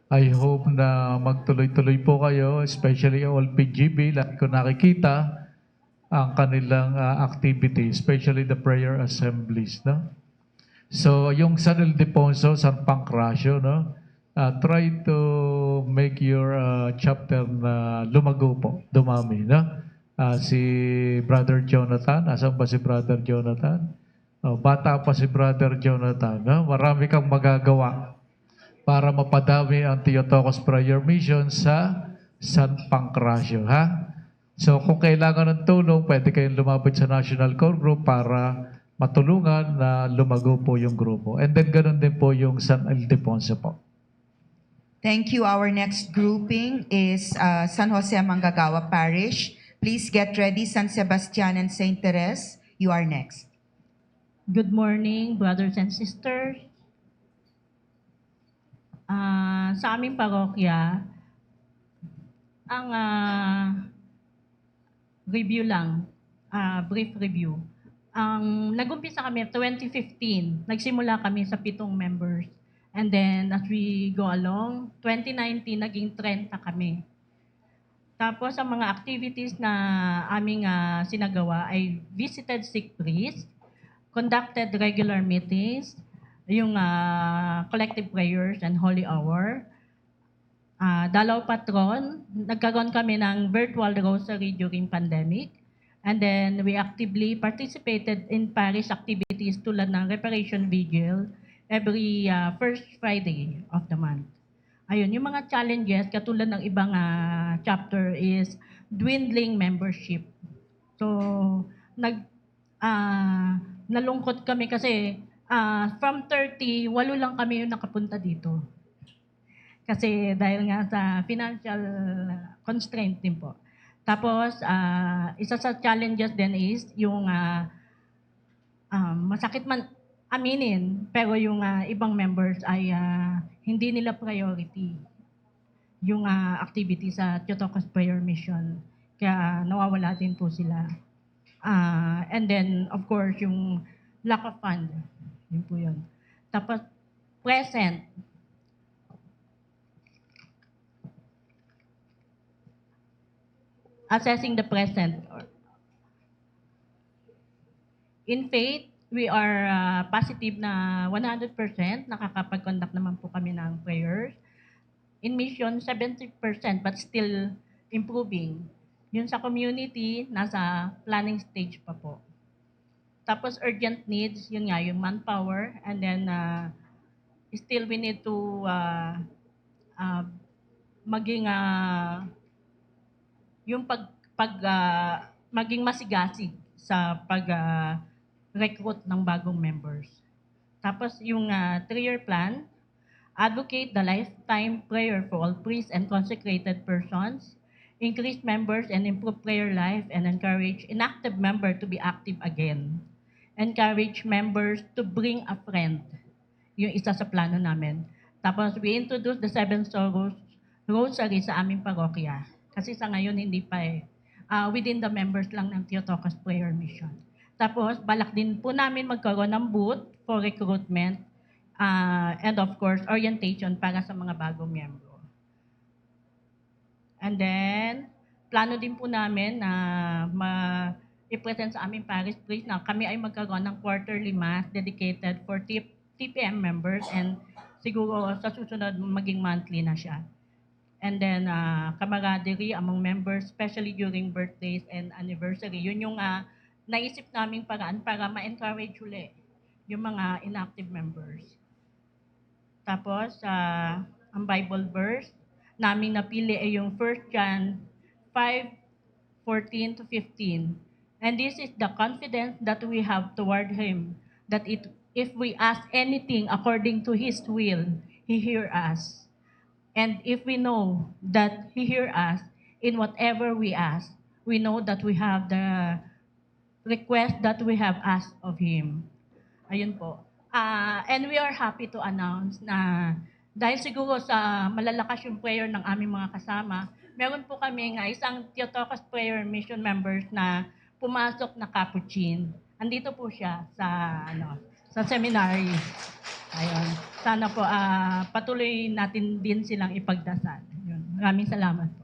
I hope na magtuloy-tuloy po kayo, especially OLPGB. Lagi ko nakikita ang kanilang activity, especially the prayer assemblies. No? So yung San Ildefonso, San Pancracio, no? Try to make your chapter na lumago po, dumami. No? Si Brother Jonathan, asan ba si Brother Jonathan? Bata pa si Brother Jonathan. No? Marami kang magagawa para mapadami ang Theotokos Prayer Mission sa San Pancracio. Ha? So kung kailangan ng tulong, pwede kayong lumapit sa National Core Group para matulungan na lumago po yung grupo. And then ganun din po yung San Ildefonso po. Thank you. Our next grouping is San Jose Manggagawa Parish. Please get ready, San Sebastian and Saint Therese. You are next. Good morning, brothers and sisters. Sa aming parokya, ang review lang, brief review. Nag-umpisa kami 2015, nagsimula kami sa 7 members. And then as we go along, 2019 naging 30 kami. Tapos ang mga activities na aming sinagawa ay visited sick priests, conducted regular meetings, yung collective prayers and holy hour, dalaw patron, nagkaroon kami ng virtual rosary during pandemic, and then we actively participated in parish activities tulad ng reparation vigil every first Friday of the month. Ayun, yung mga challenges, katulad ng ibang chapter is dwindling membership. So, nalungkot kami kasi from 30, 8 lang kami yung nakapunta dito. Kasi dahil nga sa financial constraint din po. Tapos, isa sa challenges din is yung masakit man aminin, pero yung ibang members ay hindi nila priority yung activity sa Theotokos Prayer Mission. Kaya nawawala din po sila. And then, of course, yung lack of fund. Yun po yun. Tapos, present. Assessing the present. In faith, we are positive na 100%. Nakakapag-conduct naman po kami ng prayers. In mission, 70%, but still improving. Yun sa community, nasa planning stage pa po. Tapos urgent needs, yun nga, yung manpower. And then, still we need to maging, yung maging masigasig sa recruit ng bagong members. Tapos yung 3-year plan, advocate the lifetime prayer for all priests and consecrated persons, increase members and improve prayer life, and encourage inactive member to be active again. Encourage members to bring a friend. Yung isa sa plano namin. Tapos we introduce the 7 Sorrows Rosary sa aming parokya. Kasi sa ngayon hindi pa within the members lang ng Theotokos Prayer Mission. Tapos, balak din po namin magkaroon ng booth for recruitment and of course, orientation para sa mga bagong miyembro. And then, plano din po namin na i-present sa aming parish priest na kami ay magkaroon ng quarterly mass dedicated for TPM members and siguro sa susunod maging monthly na siya. And then, camaraderie among members, especially during birthdays and anniversary. Yun yung naisip naming paraan para ma-encourage uli yung mga inactive members. Tapos, ang Bible verse naming napili ay yung 1 John 5:14 to 15. And this is the confidence that we have toward Him, that if we ask anything according to His will, He hears us. And if we know that He hears us in whatever we ask, we know that we have the request that we have asked of Him. Ayun po. And we are happy to announce na dahil siguro sa malalakas yung prayer ng aming mga kasama, meron po kami isang Theotokos Prayer Mission members na pumasok na Capuchin. Andito po siya sa seminary. Ayun. Sana po patuloy natin din silang ipagdasal. Yun. Maraming salamat po.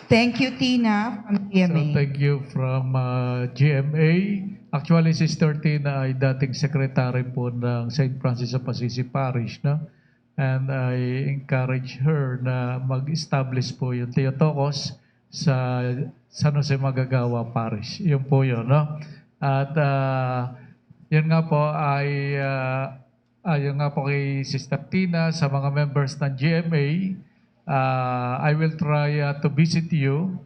Thank you, Tina, from So GMA. thank you from GMA. Actually, Sister Tina ay dating secretary po ng St. Francis of Assisi Parish, no? And I encourage her na mag-establish po yung Theotokos sa San Jose Magagawa Parish. Yun po yun, no? At yun nga po ay yun nga po kay Sister Tina sa mga members ng GMA. I will try to visit you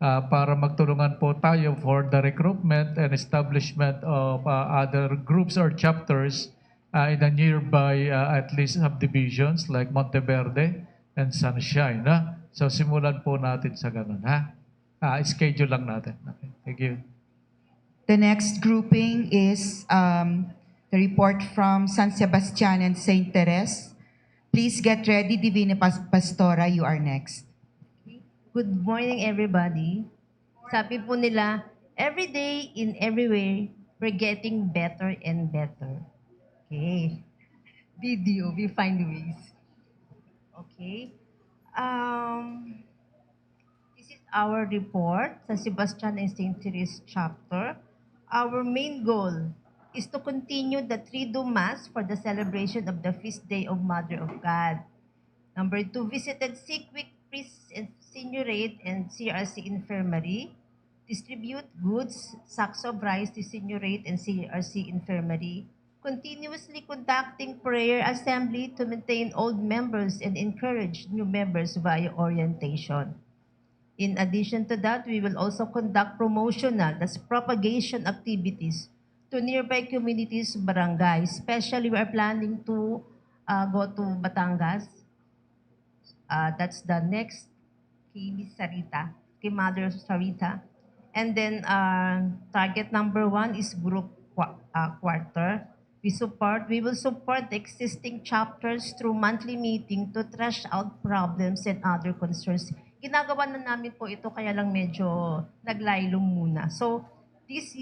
para magtulungan po tayo for the recruitment and establishment of other groups or chapters in the nearby at least subdivisions like Monteverde and Sunshine. So simulan po natin sa ganun. Schedule lang natin. Okay. Thank you. The next grouping is the report from San Sebastian and St. Therese. Please get ready, Divina Pastora, you are next. Good morning, everybody. Sabi po nila, every day, in every way, we're getting better and better. Okay. Video, we find ways. Okay. This is our report sa Sebastian and St. Therese chapter. Our main goal is to continue the Triduum Mass for the celebration of the feast day of Mother of God. Number 2, visited sick, weak priests and seniorate and CRC infirmary. Distribute goods, sacks of rice to seniorate and CRC infirmary. Continuously conducting prayer assembly to maintain old members and encourage new members via orientation. In addition to that, we will also conduct promotional, that's propagation activities to nearby communities, barangays. Especially, we are planning to go to Batangas. That's the next kay Miss Sarita, kay Mother Sarita. And then target number 1 is group quarter. We will support the existing chapters through monthly meeting to thrash out problems and other concerns. Ginagawa na namin po ito kaya lang medyo naglaylong muna. So this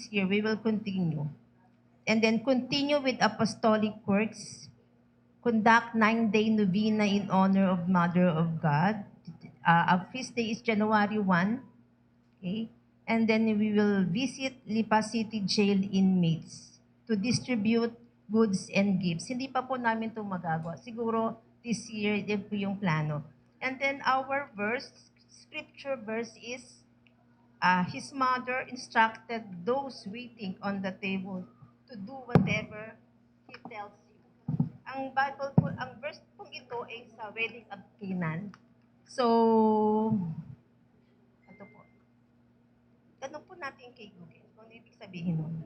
year we will continue. And then continue with apostolic works. Conduct 9-day novena in honor of Mother of God. Our feast day is January 1. Okay? And then we will visit Lipa City Jail inmates to distribute goods and gifts. Hindi pa po namin ito magagawa. Siguro this year, din po yung plano. And then our scripture verse is, his mother instructed those waiting on the table to do whatever he tells you. Ang Bible po, ang verse pong ito ay sa wedding of Canaan. So, ito po. Tanong po natin kay Google kung ano ibig sabihin nun.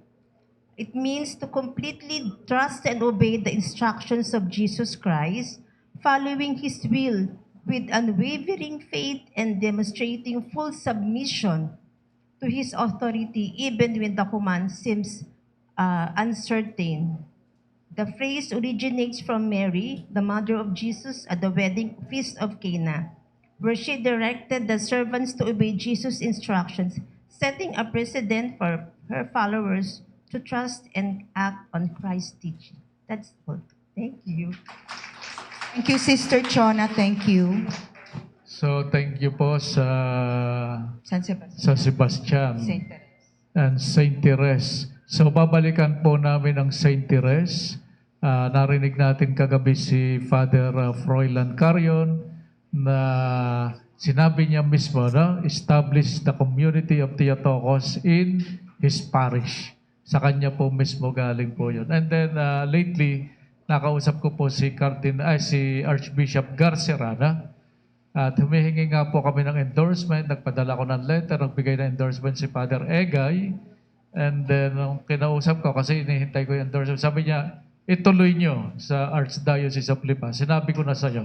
It means to completely trust and obey the instructions of Jesus Christ, following His will with unwavering faith and demonstrating full submission to His authority even when the command seems uncertain. The phrase originates from Mary, the mother of Jesus, at the wedding feast of Cana, where she directed the servants to obey Jesus' instructions, setting a precedent for her followers to trust and act on Christ's teaching. That's all. Thank you. Thank you, Sister Chona. Thank you. So, thank you po sa San Sebastian. San Sebastian Saint Teresa. and Saint Therese. So, babalikan po namin ang Saint Therese. Narinig natin kagabi si Father Froilan Carion na sinabi niya mismo, no? Establish the community of Theotokos in his parish. Sa kanya po mismo galing po yun. And then lately, nakausap ko po si Archbishop Garcera, na? At humihingi nga po kami ng endorsement. Nagpadala ko ng letter, nagbigay ng endorsement si Father Egay. And then, nung kinausap ko, kasi inihintay ko yung endorsement, sabi niya, ituloy nyo sa Archdiocese of Lipa. Sinabi ko na sa'yo.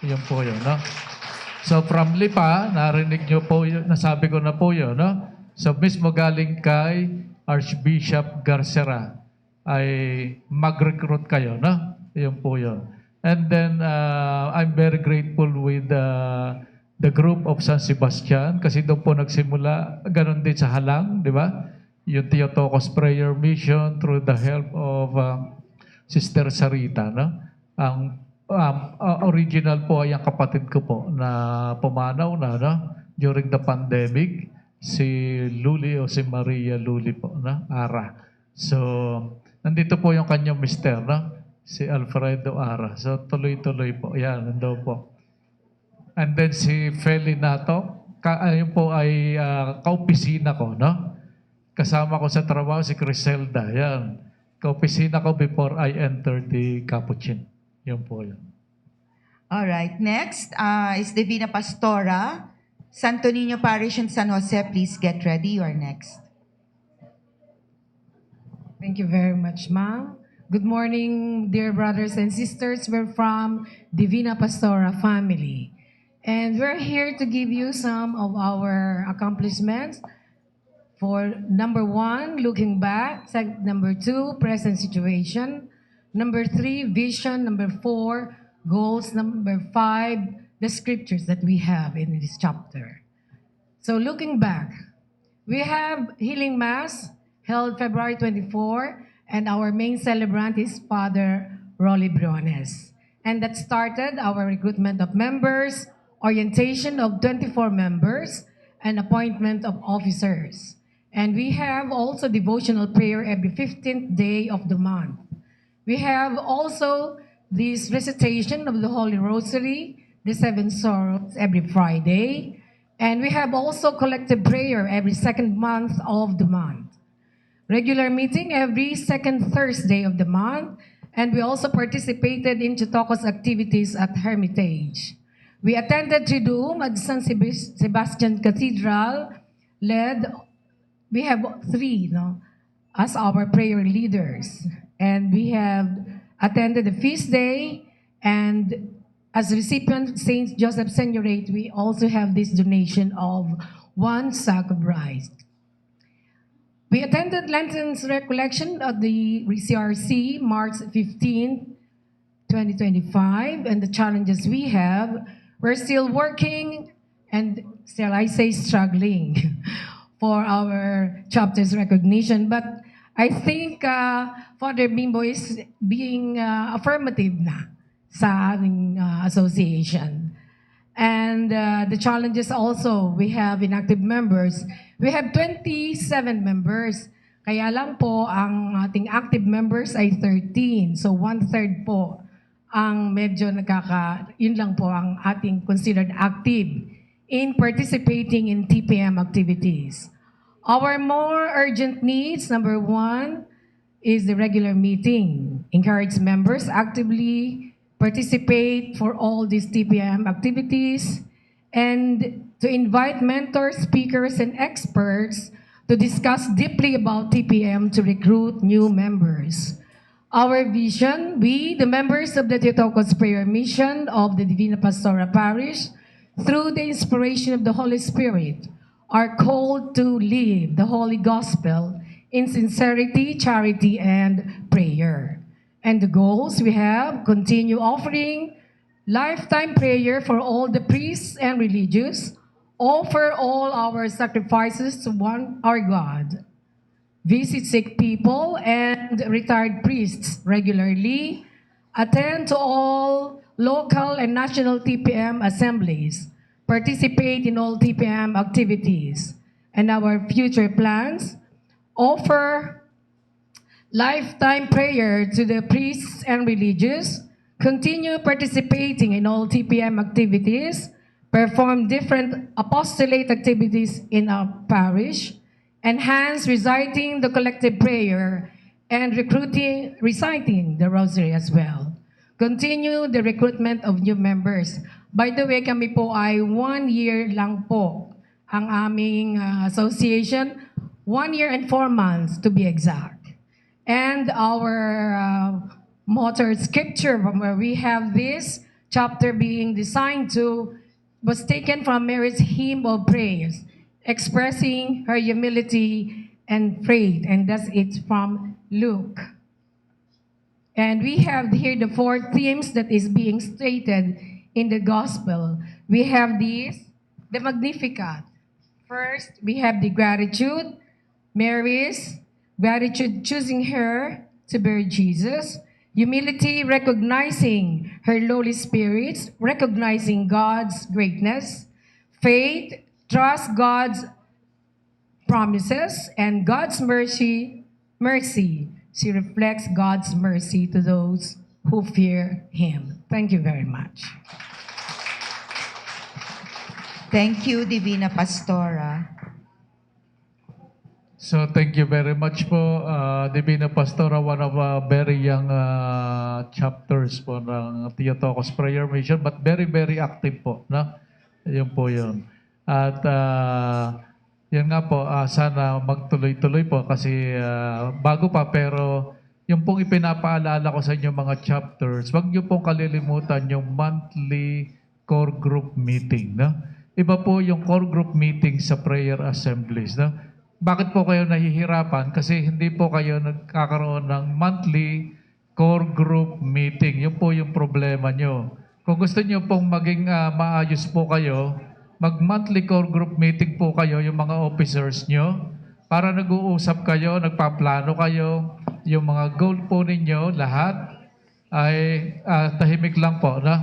Yun po yun, no? So, from Lipa, narinig nyo po yun, nasabi ko na po yun, no? So, mismo galing kay Archbishop Garcera ay mag-recruit kayo, no? Yun po yun. And then, I'm very grateful with the group of San Sebastian kasi doon po nagsimula, ganun din sa Halang, di ba? Yung Theotokos Prayer Mission through the help of Sister Sarita, no? Ang original po ay ang kapatid ko po na pumanaw na, no? During the pandemic, si Luli o si Maria Luli po, no? Ara. So, nandito po yung kanyang mister, no? Si Alfredo Ara. So, tuloy-tuloy po. Yan, nandun po. And then si Feli Nato, yun po ay kaopisina ko, no? Kasama ko sa trabaho si Criselda. Yan. Kaopisina ko before I entered the Capuchin. Yun po yun. All right. Next is Divina Pastora, Santo Niño Parish in San Jose. Please get ready. You are next. Thank you very much, ma'am. Good morning, dear brothers and sisters. We're from Divina Pastora family. And we're here to give you some of our accomplishments. For number 1, looking back. Number 2, present situation. Number 3, vision. Number 4, goals. Number 5, the scriptures that we have in this chapter. So looking back, we have Healing Mass held February 24, and our main celebrant is Father Rolly Briones. And that started our recruitment of members, orientation of 24 members, and appointment of officers. And we have also devotional prayer every 15th day of the month. We have also this recitation of the Holy Rosary, the Seven Sorrows every Friday. And we have also collective prayer every second month of the month. Regular meeting every second Thursday of the month, and we also participated in Theotokos activities at Hermitage. We attended Triduum at San Sebastian Cathedral, we have 3 as our prayer leaders, and we have attended the feast day, and as recipient Saint Joseph Seniorate, we also have this donation of 1 sack of rice. We attended Lenten Recollection at the CRC, March 15, 2025, and the challenges we have, we're still working and still, I say, struggling for our chapter's recognition. But I think Father Bimbo is being affirmative na sa aming association. And the challenges also, we have inactive members. We have 27 members. Kaya lang po, ang ating active members ay 13. So 1/3 po ang medyo yun lang po ang ating considered active in participating in TPM activities. Our more urgent needs, number 1, is the regular meeting. Encourage members actively participate for all these TPM activities, and to invite mentors, speakers, and experts to discuss deeply about TPM to recruit new members. Our vision, we, the members of the Theotokos Prayer Mission of the Divina Pastora Parish, through the inspiration of the Holy Spirit, are called to live the Holy Gospel in sincerity, charity, and prayer. And the goals we have, continue offering lifetime prayer for all the priests and religious, offer all our sacrifices to one our God, visit sick people and retired priests regularly, attend to all local and national TPM assemblies, participate in all TPM activities, and our future plans, offer lifetime prayer to the priests and religious, continue participating in all TPM activities, perform different apostolate activities in our parish, enhance reciting the collective prayer, and reciting the rosary as well. Continue the recruitment of new members. By the way, kami po ay 1 year lang po ang aming association, 1 year and 4 months to be exact. And our motto scripture from where we have this chapter being designed to was taken from Mary's hymn of praise, expressing her humility and faith, and thus it's from Luke. And we have here the 4 themes that is being stated in the gospel. We have these, the Magnificat. First, we have the gratitude, Mary's gratitude choosing her to bear Jesus. Humility, recognizing her lowly spirits, recognizing God's greatness. Faith, trust God's promises. And God's mercy, she reflects God's mercy to those who fear Him. Thank you very much. Thank you, Divina Pastora. So thank you very much po, Divina Pastora, one of very young chapters po ng Theotokos Prayer Mission, but very, very active po. No? Yun po yun. At yun nga po, sana magtuloy-tuloy po kasi bago pa, pero yung pong ipinapaalala ko sa inyo mga chapters, wag niyo pong kalilimutan yung monthly core group meeting. No? Iba po yung core group meeting sa prayer assemblies. No? Bakit po kayo nahihirapan? Kasi hindi po kayo nagkakaroon ng monthly core group meeting. Yun po yung problema nyo. Kung gusto nyo pong maging maayos po kayo, mag-monthly core group meeting po kayo, yung mga officers nyo, para nag-uusap kayo, nagpaplano kayo, yung mga goal po ninyo, lahat ay tahimik lang po. Na?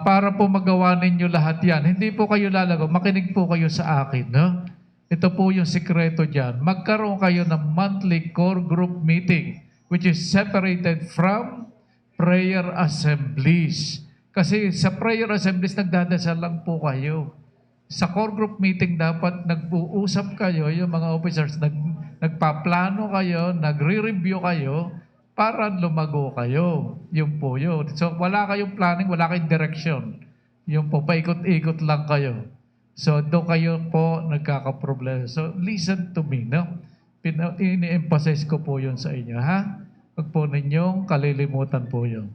Para po magawa ninyo lahat yan. Hindi po kayo lalago, makinig po kayo sa akin. No? Ito po yung sikreto dyan. Magkaroon kayo ng monthly core group meeting which is separated from prayer assemblies. Kasi sa prayer assemblies, nagdadasal lang po kayo. Sa core group meeting, dapat nag-uusap kayo, yung mga officers, nagpaplano kayo, nagre-review kayo, para lumago kayo. Yun po yun. So, wala kayong planning, wala kayong direction. Yun po, paikot-ikot lang kayo. So, doon kayo po nagkakaproblema. So, listen to me, no? Ini-emphasize ko po yun sa inyo, ha? Huwag po ninyong kalilimutan po yun.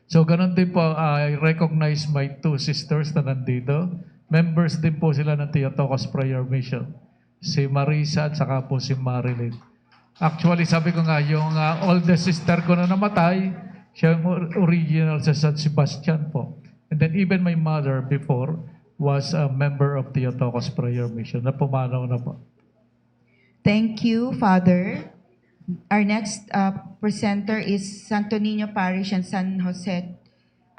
So, ganun din po, I recognize my 2 sisters na nandito. Members din po sila ng Theotokos Prayer Mission. Si Marisa at saka po si Marilyn. Actually, sabi ko nga, yung oldest sister ko na namatay, siya yung original sa San Sebastian po. And then even my mother before was a member of Theotokos Prayer Mission na pumanaw na po. Thank you, Father. Our next presenter is Santo Niño Parish and San Jose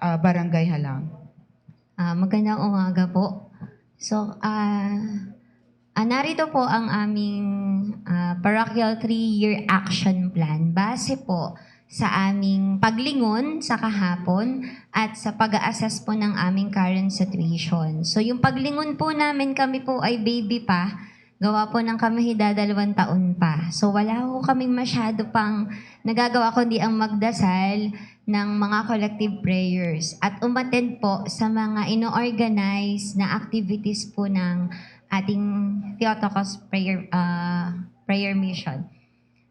Barangay Halang. Magandang umaga po. So, narito po ang aming parochial 3-year action plan base po sa aming paglingon sa kahapon at sa pag-a-assess po ng aming current situation. So yung paglingon po namin, kami po ay baby pa, gawa po ng kami 2 taon pa. So wala po kaming masyado pang nagagawa kundi ang magdasal ng mga collective prayers at umattend po sa mga ino-organize na activities po ng ating Theotokos prayer mission.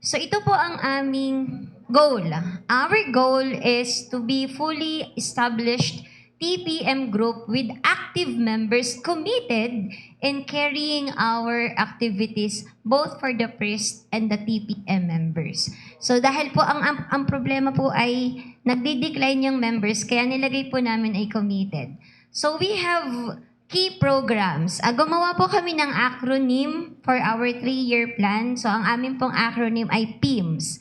So ito po ang aming goal. Our goal is to be fully established TPM group with active members committed in carrying our activities both for the priest and the TPM members. So dahil po ang problema po ay nagdi-decline yung members, kaya nilagay po namin ay committed. So we have key programs. Gumawa po kami ng acronym for our 3-year plan. So ang amin pong acronym ay PIMS.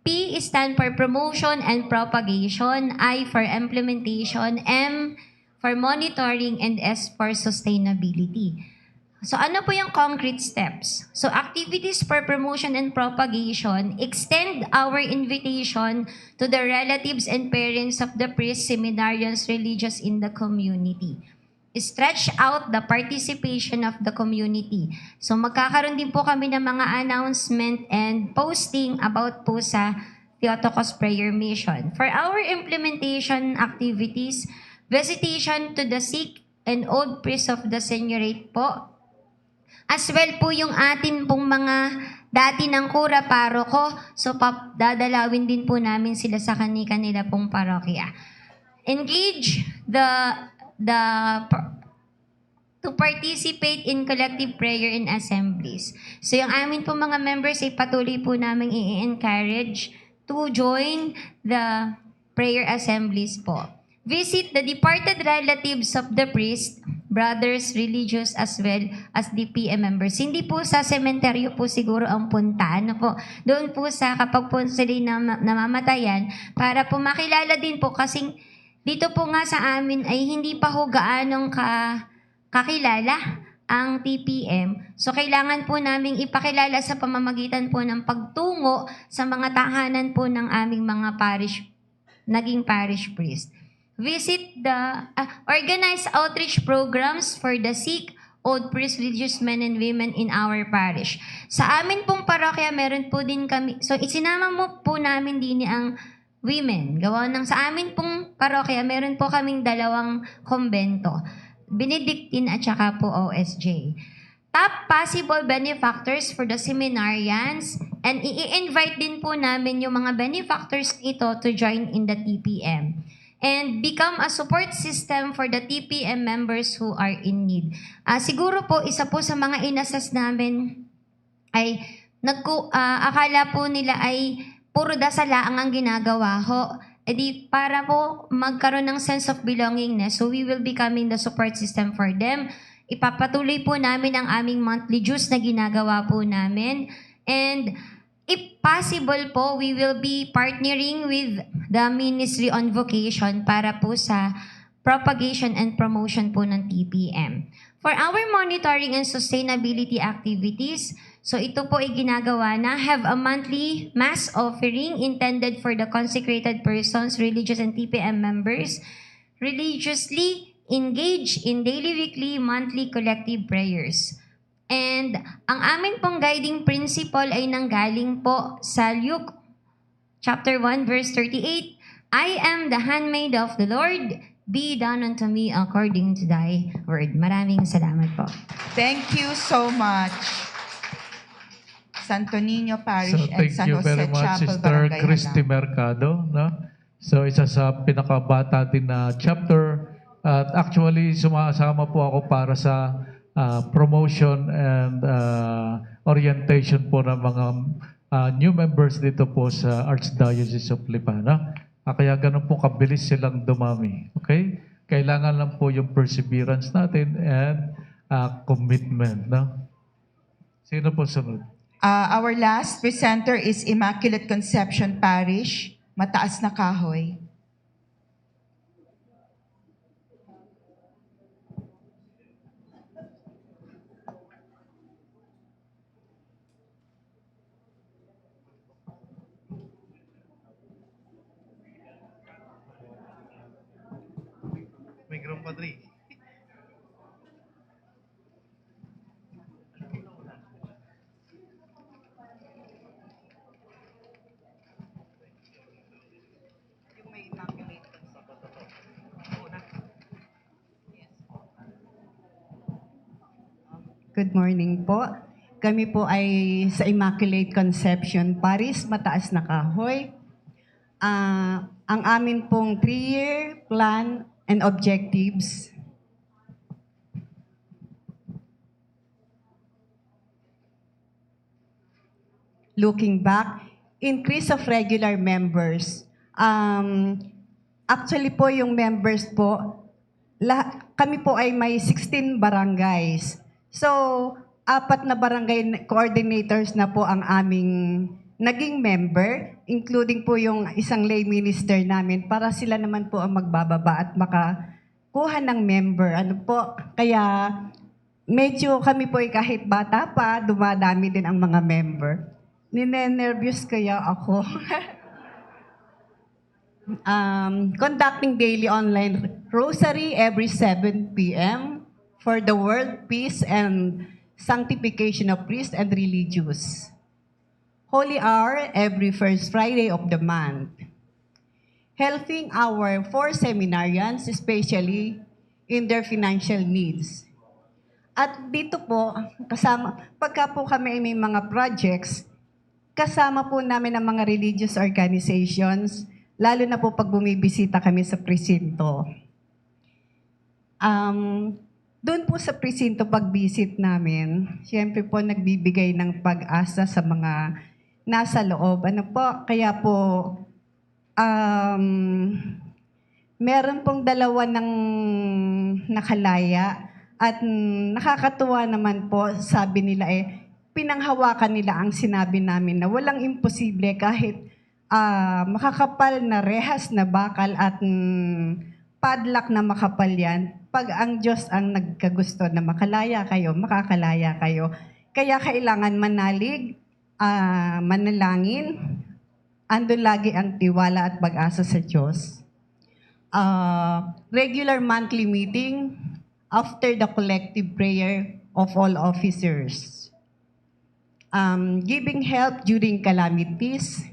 P is stand for promotion and propagation, I for implementation, M for monitoring, and S for sustainability. So ano po yung concrete steps? So activities for promotion and propagation, extend our invitation to the relatives and parents of the priests, seminarians, religious in the community. Stretch out the participation of the community. So magkakaroon din po kami ng mga announcement and posting about po sa Theotokos Prayer Mission. For our implementation activities, visitation to the sick and old priests of the seniorate po. As well po yung atin pong mga dati ng kura paroko, so dadalawin din po namin sila sa kanila pong parokya. Engage to participate in collective prayer in assemblies. So yung amin po mga members ay patuloy po namin i-encourage to join the prayer assemblies po. Visit the departed relatives of the priest, brothers, religious, as well as DPM members. Hindi po sa sementeryo po siguro ang puntaan. Po. Doon po sa kapag po sila namamatayan, para po makilala din po kasing dito po nga sa amin ay hindi pa ho gaanong kakilala ang TPM. So kailangan po namin ipakilala sa pamamagitan po ng pagtungo sa mga tahanan po ng aming mga naging parish priest. Visit the organize outreach programs for the sick, old priests, religious men and women in our parish. Sa amin pong parokya, meron po din kami, so isinama mo po namin din ang women. Gawa ng sa amin pong parokya, meron po kaming 2 kombento, Benedictine at saka po OSJ. Top possible benefactors for the seminarians, and i-invite din po namin yung mga benefactors ito to join in the TPM. And become a support system for the TPM members who are in need. Siguro po, isa po sa mga inassess namin ay akala po nila ay puro dasalaang ang ginagawa ho. E di para po magkaroon ng sense of belongingness. So we will becoming the support system for them. Ipapatuloy po namin ang aming monthly dues na ginagawa po namin. And if possible po, we will be partnering with the Ministry on Vocation para po sa propagation and promotion po ng TPM. For our monitoring and sustainability activities, so ito po ay ginagawa na, have a monthly mass offering intended for the consecrated persons, religious and TPM members, religiously engage in daily, weekly, monthly collective prayers. And ang amin pong guiding principle ay nanggaling po sa Luke chapter 1 verse 38. I am the handmaid of the Lord, be done unto me according to thy word. Maraming salamat po. Thank you so much. Santo Niño Parish So and thank San you Jose very much, Chapel, Sister Barangay Christy Halam. Mercado. No? So isa sa pinakabata din na chapter. At actually, sumasama po ako para sa promotion and orientation po ng mga new members dito po sa Archdiocese of Lipa. Kaya ganun po kabilis silang dumami. Okay? Kailangan lang po yung perseverance natin and commitment. No? Sino po sunod? Our last presenter is Immaculate Conception Parish, Mataas na Kahoy. Microphone Padre. Good morning po. Kami po ay sa Immaculate Conception Parish, Mataas na Kahoy. Ang amin pong 3-year plan and objectives. Looking back, increase of regular members. Actually po yung members po, kami po ay may 16 barangays. So, 4 na barangay coordinators na po ang aming naging member, including po yung isang lay minister namin para sila naman po ang magbababa at makakuha ng member. Ano po, kaya medyo kami po ay kahit bata pa, dumadami din ang mga member. Ninenervyos kaya ako. Conducting daily online rosary every 7 p.m. for the world peace and sanctification of priests and religious. Holy hour every first Friday of the month. Helping our 4 seminarians, especially in their financial needs. At dito po, pagka po kami may mga projects, kasama po namin ang mga religious organizations, lalo na po pag bumibisita kami sa presinto. Doon po sa presinto pag-visit namin, siyempre po nagbibigay ng pag-asa sa mga nasa loob. Ano po, kaya po, meron pong 2 ng nakalaya at nakakatuwa naman po, sabi nila pinanghawakan nila ang sinabi namin na walang imposible kahit makakapal na rehas na bakal at padlock na makapal yan. Pag ang Diyos ang nagkagusto na makalaya kayo, makakalaya kayo. Kaya kailangan manalig, manalangin, andun lagi ang tiwala at pag-asa sa Diyos. Regular monthly meeting after the collective prayer of all officers. Giving help during calamities.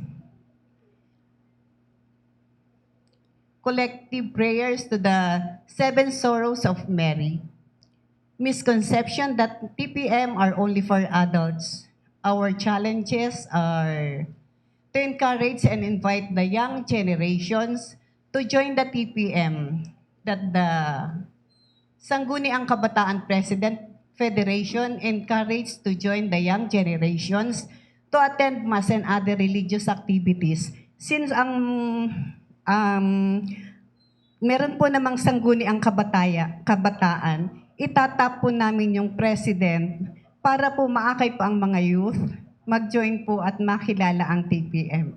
Collective prayers to the 7 sorrows of Mary. Misconception that TPM are only for adults. Our challenges are to encourage and invite the young generations to join the TPM, that the Sangguniang Kabataan President Federation encouraged to join the young generations to attend mass and other religious activities. Since meron po namang Sangguniang Kabataan, itatap po namin yung president para po maakay pa ang mga youth, mag-join po at makilala ang TPM.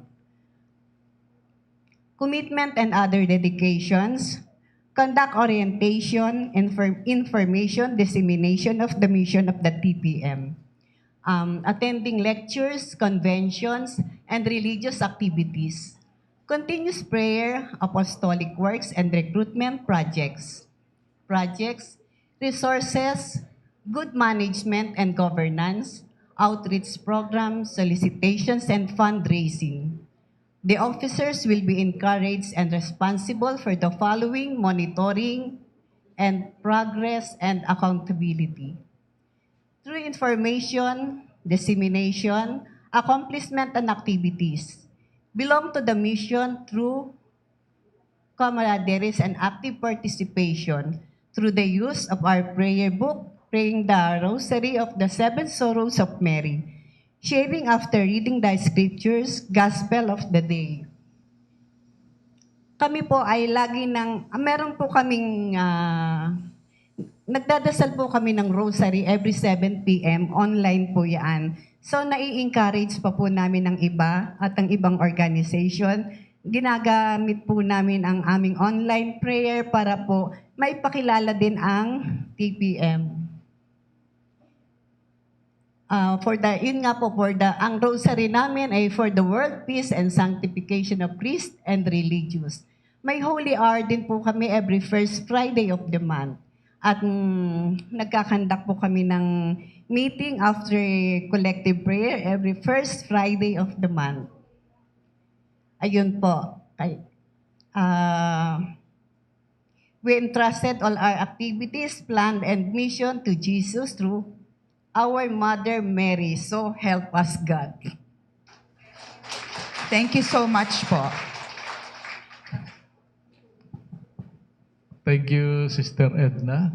Commitment and other dedications, conduct orientation, information, dissemination of the mission of the TPM. Attending lectures, conventions, and religious activities. Continuous prayer, apostolic works, and recruitment projects. Resources, good management and governance, outreach programs, solicitations, and fundraising. The officers will be encouraged and responsible for the following monitoring and progress and accountability. Through information, dissemination, accomplishment, and activities, belong to the mission through camaraderie and active participation through the use of our prayer book, praying the Rosary of the 7 Sorrows of Mary, sharing after reading the scriptures, Gospel of the day. Kami po ay meron po kaming, nagdadasal po kami ng Rosary every 7 p.m. Online po yan. So, nai-encourage pa po namin ng iba at ang ibang organization. Ginagamit po namin ang aming online prayer para po maipakilala din ang TPM. Ang rosary namin ay for the world peace and sanctification of priests and religious. May holy hour din po kami every first Friday of the month. At nagkakandak po kami ng meeting after collective prayer every first Friday of the month. Ayun po. We entrusted all our activities, plan, and mission to Jesus through our Mother Mary. So help us God. Thank you so much po. Thank you, Sister Edna.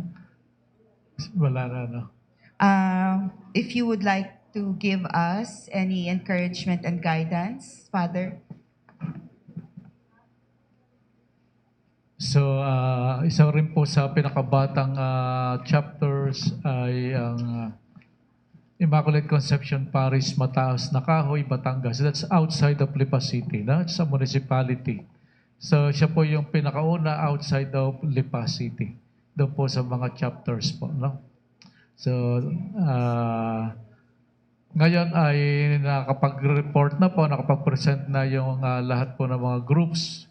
Wala na, no? If you would like to give us any encouragement and guidance, Father. So, isa rin po sa pinakabatang chapters ay ang Immaculate Conception Parish, Mataas na Kahoy, Batangas. That's outside of Lipa City, no? It's a municipality. So, siya po yung pinakauna outside of Lipa City. Doon po sa mga chapters po, no? So, ngayon ay nakapag-report na po, nakapag-present na yung lahat po ng mga groups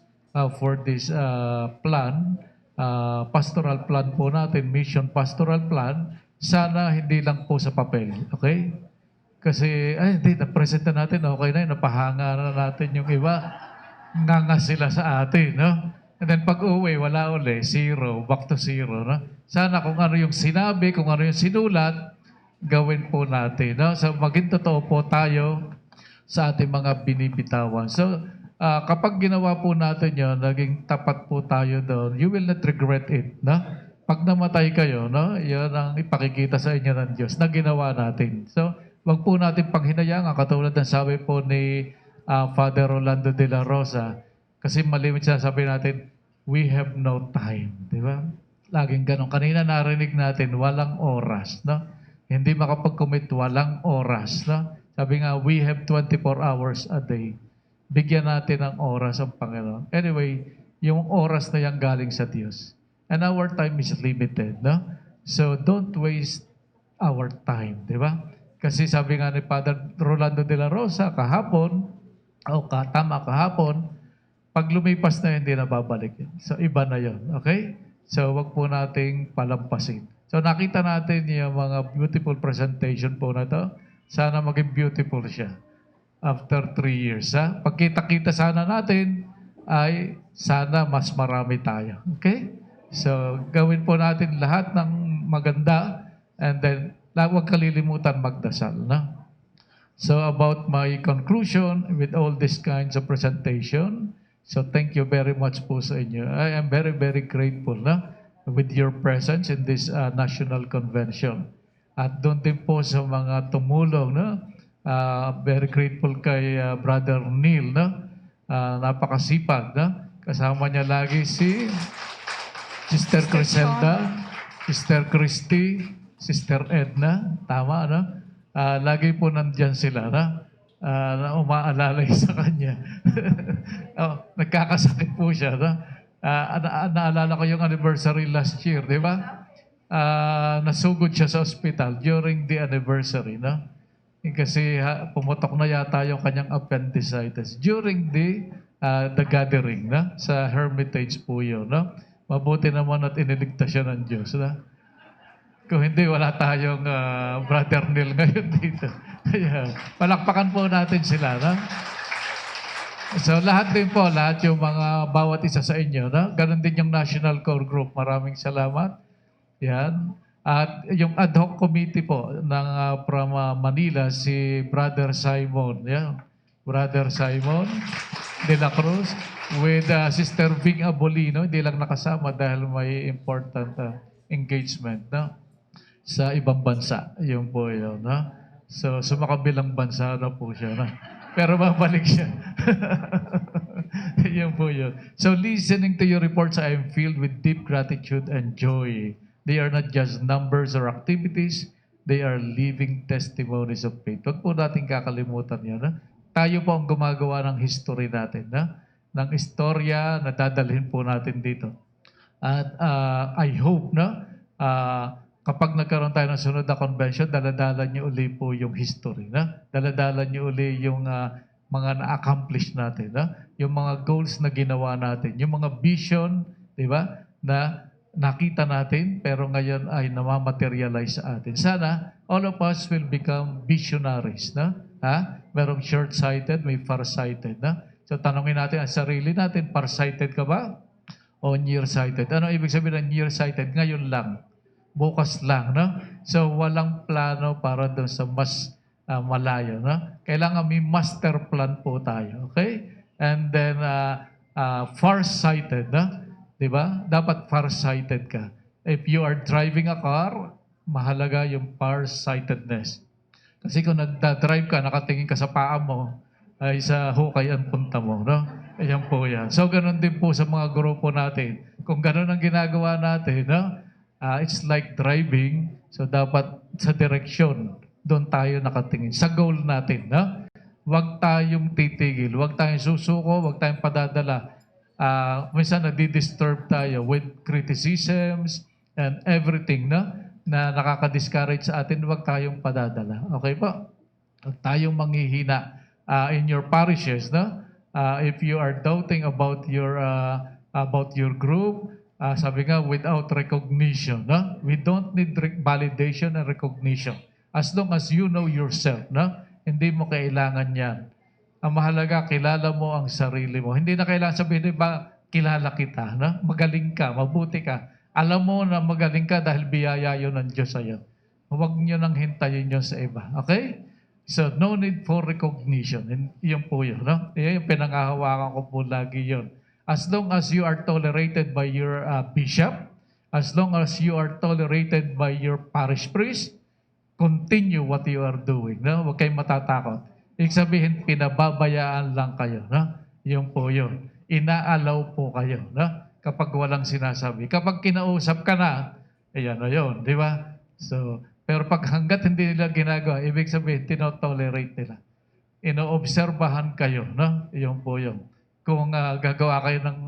for this plan, pastoral plan po natin, mission pastoral plan. Sana hindi lang po sa papel, okay? Kasi, hindi, na-present na natin, okay na yun, napahanga na natin yung iba. Nga sila sa atin, no? And then pag uwi, wala uli, zero, back to zero, no? Sana kung ano yung sinabi, kung ano yung sinulat, gawin po natin, no? So maging totoo po tayo sa ating mga binibitawan. So kapag ginawa po natin yun, naging tapat po tayo doon, you will not regret it, no? Pag namatay kayo, no? Yan ang ipakikita sa inyo ng Diyos na ginawa natin. So wag po natin panghinayangan, katulad ng sabi po ni Father Rolando de la Rosa, kasi malimit siya sabi natin, we have no time, di ba? Laging ganun. Kanina narinig natin, walang oras, no? Hindi makapag-commit, walang oras, no? Sabi nga, we have 24 hours a day. Bigyan natin ng oras ang Panginoon. Anyway, yung oras na yan galing sa Diyos. And our time is limited, no? So, don't waste our time, di ba? Kasi sabi nga ni Father Rolando de la Rosa, kahapon, kahapon, pag lumipas na hindi na babalik yun. So, iba na yun. Okay? So, wag po nating palampasin. So, nakita natin yung mga beautiful presentation po na to. Sana maging beautiful siya after 3 years. Ha? Pagkita-kita sana natin ay sana mas marami tayo. Okay? So, gawin po natin lahat ng maganda and then huwag kalilimutan magdasal. Na? So, about my conclusion with all these kinds of presentation, so thank you very much po sa inyo. I am very, very grateful na with your presence in this national convention. At doon din po sa mga tumulong, no? Very grateful kay Brother Neil, no? Napakasipag, no? Kasama niya lagi si Sister Criselda, Sister Christy, Sister Edna, tama, no? Lagi po nandyan sila, no? Na umaalalay sa kanya. Nagkakasakit po siya, no? Naalala ko yung anniversary last year, di ba? Nasugod siya sa hospital during the anniversary, no? Kasi pumutok na yata yung kanyang appendicitis during the gathering, no? Sa Hermitage po yun, no? Mabuti naman at iniligtas siya ng Diyos, no? Kung hindi, wala tayong Brother Neil ngayon dito. Kaya, palakpakan po natin sila, no? So, lahat din po, lahat yung mga bawat isa sa inyo, no? Ganon din yung National Core Group. Maraming salamat. Yan. At yung ad hoc committee po ng from Manila, si Brother Simon. Yan. Brother Simon de la Cruz with Sister Ving Abolino. Hindi lang nakasama dahil may important engagement, no? Sa ibang bansa. Yung po yun, no? So, sumakabilang bansa na po siya, no? Pero babalik siya. Yan po yun. So, listening to your reports, I am filled with deep gratitude and joy. They are not just numbers or activities. They are living testimonies of faith. Huwag po natin kakalimutan yan. Ha? Tayo po ang gumagawa ng history natin. Ha? Ng istorya na dadalhin po natin dito. At I hope na kapag nagkaroon tayo ng sunod na convention, daladala niyo uli po yung history. Na? Daladala niyo uli yung mga na-accomplish natin. Na? Yung mga goals na ginawa natin. Yung mga vision, di ba, na nakita natin, pero ngayon ay namamaterialize sa atin. Sana, all of us will become visionaries. Na? Ha? Merong short-sighted, may far-sighted. Na? So, tanongin natin ang sarili natin, far-sighted ka ba? O near-sighted? Ano ibig sabihin ng near-sighted? Ngayon lang. Bukas lang, no? So, walang plano para doon sa mas malayo, no? Kailangan may master plan po tayo, okay? And then, far-sighted, no? Diba? Dapat far-sighted ka. If you are driving a car, mahalaga yung far-sightedness. Kasi kung nagda-drive ka, nakatingin ka sa paa mo, ay sa hukay ang punta mo. No? Ayan po yan. So, ganun din po sa mga grupo natin. Kung ganun ang ginagawa natin, no? It's like driving. So, dapat sa direksyon, doon tayo nakatingin. Sa goal natin. No? Huwag tayong titigil. Huwag tayong susuko. Huwag tayong padadala. Minsan nadi-disturb tayo with criticisms and everything, no? Na nakaka-discourage sa atin, huwag tayong padadala. Okay po? Huwag tayong manghihina in your parishes, no? If you are doubting about your group, sabi nga, without recognition, no? We don't need validation and recognition. As long as you know yourself, no? Hindi mo kailangan yan. Ang mahalaga, kilala mo ang sarili mo. Hindi na kailangan sabihin, ba, kilala kita, no? Magaling ka, mabuti ka. Alam mo na magaling ka dahil biyaya yun ng Diyos sa'yo. Huwag nyo nang hintayin yun sa iba. Okay? So, no need for recognition. Yun po yun. No? Yan yung pinangahawakan ko po lagi yun. As long as you are tolerated by your bishop, as long as you are tolerated by your parish priest, continue what you are doing. No? Huwag kayong matatakot. Ibig sabihin, pinababayaan lang kayo. No? Yun po yun. Inaalaw po kayo. No? Kapag walang sinasabi. Kapag kinausap ka na, ayan na yun, di ba? So, pero pag hanggat hindi nila ginagawa, ibig sabihin, tinotolerate nila. Inoobserbahan kayo, no? Yun po yun. Kung gagawa kayo ng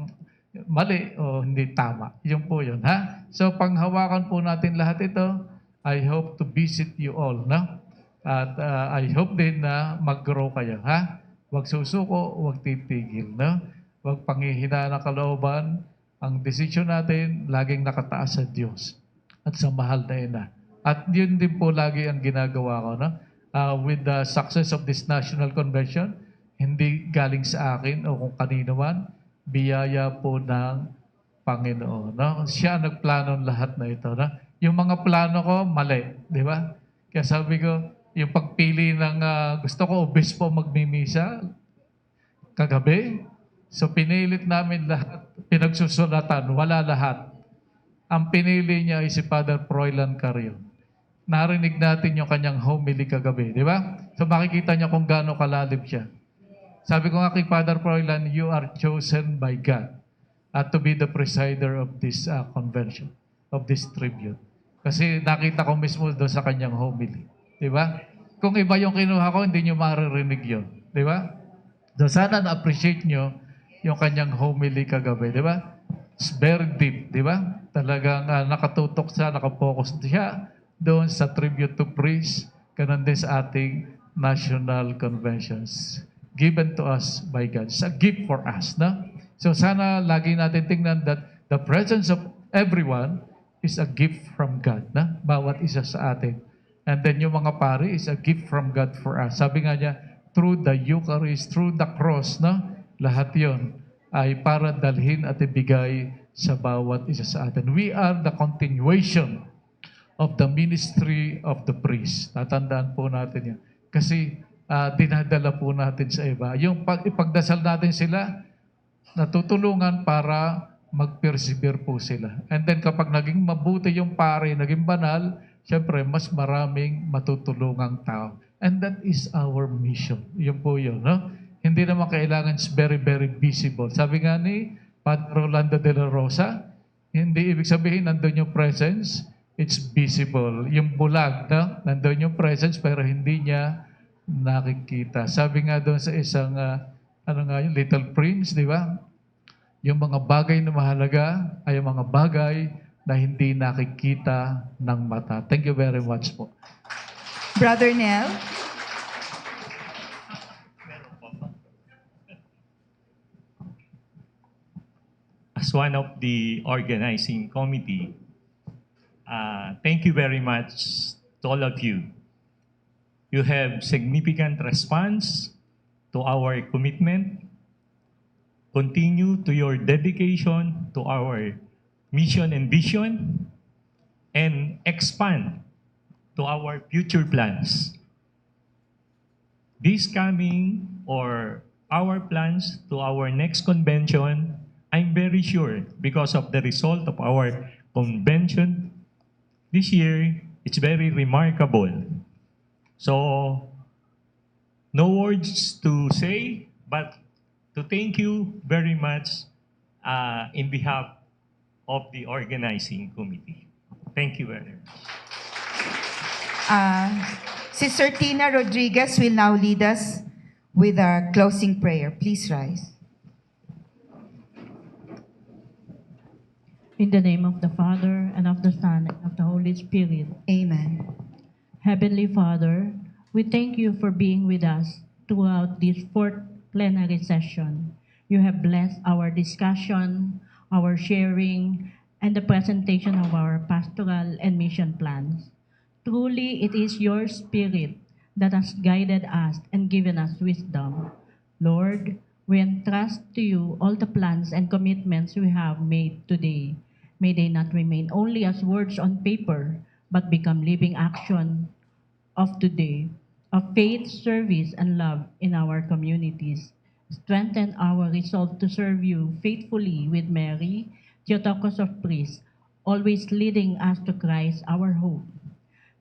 mali o hindi tama. Yun po yun, ha? So, panghawakan po natin lahat ito. I hope to visit you all, no? At I hope din na mag-grow kayo, ha? Huwag susuko, huwag titigil, no? Huwag panghihina ng kalooban. Ang desisyon natin, laging nakataas sa Diyos at sa mahal na ina. At yun din po lagi ang ginagawa ko. No? With the success of this National Convention, hindi galing sa akin o kung kanino man, biyaya po ng Panginoon. No? Siya nagplano lahat na ito. No? Yung mga plano ko, mali. Di ba? Kaya sabi ko, yung pagpili ng gusto ko, obispo magmimisa kagabi. So pinilit namin lahat, pinagsusulatan, wala lahat. Ang pinili niya ay si Father Froilan Carrion. Narinig natin yung kanyang homily kagabi, di ba? So makikita niya kung gaano kalalim siya. Sabi ko nga kay Father Froilan, you are chosen by God to be the presider of this convention, of this tribute. Kasi nakita ko mismo doon sa kanyang homily. Di ba? Kung iba yung kinuha ko, hindi nyo maririnig yun. Di ba? So sana na-appreciate nyo yung kanyang homily kagabi, di ba? It's very deep, di ba? Talagang nakatutok siya, nakafocus siya doon sa tribute to priests, ganun din sa ating national conventions. Given to us by God. It's a gift for us, no? So sana lagi natin tingnan that the presence of everyone is a gift from God, na? Bawat isa sa atin. And then yung mga pari is a gift from God for us. Sabi nga niya, through the Eucharist, through the cross, no? Lahat yon ay para dalhin at ibigay sa bawat isa sa atin. We are the continuation of the ministry of the priest. Tatandaan po natin yan. Kasi dinadala po natin sa iba. Yung ipagdasal natin sila, natutulungan para mag-persevere po sila. And then kapag naging mabuti yung pare, naging banal, syempre mas maraming matutulungang tao. And that is our mission. Yun po yun, no? Hindi naman kailangan very, very visible. Sabi nga ni Padre Rolando de la Rosa, hindi ibig sabihin nandun yung presence, it's visible. Yung bulag, no? Nandun yung presence pero hindi niya nakikita. Sabi nga doon sa isang, Little Prince, di ba? Yung mga bagay na mahalaga ay yung mga bagay na hindi nakikita ng mata. Thank you very much po. Brother Nel? As one of the organizing committee, thank you very much to all of you. You have significant response to our commitment. Continue to your dedication to our mission and vision, and expand to our future plans. This coming or our plans to our next convention, I'm very sure because of the result of our convention this year, it's very remarkable. So, no words to say, but to thank you very much in behalf of the organizing committee. Thank you very much. Sister Tina Rodriguez will now lead us with our closing prayer. Please rise. In the name of the Father, and of the Son, and of the Holy Spirit. Amen. Heavenly Father, we thank you for being with us throughout this fourth plenary session. You have blessed our discussion, our sharing, and the presentation of our pastoral and mission plans. Truly, it is your Spirit that has guided us and given us wisdom. Lord, we entrust to you all the plans and commitments we have made today. May they not remain only as words on paper, but become living action of today, of faith, service, and love in our communities. Strengthen our resolve to serve you faithfully with Mary, Theotokos of Priests, always leading us to Christ, our hope.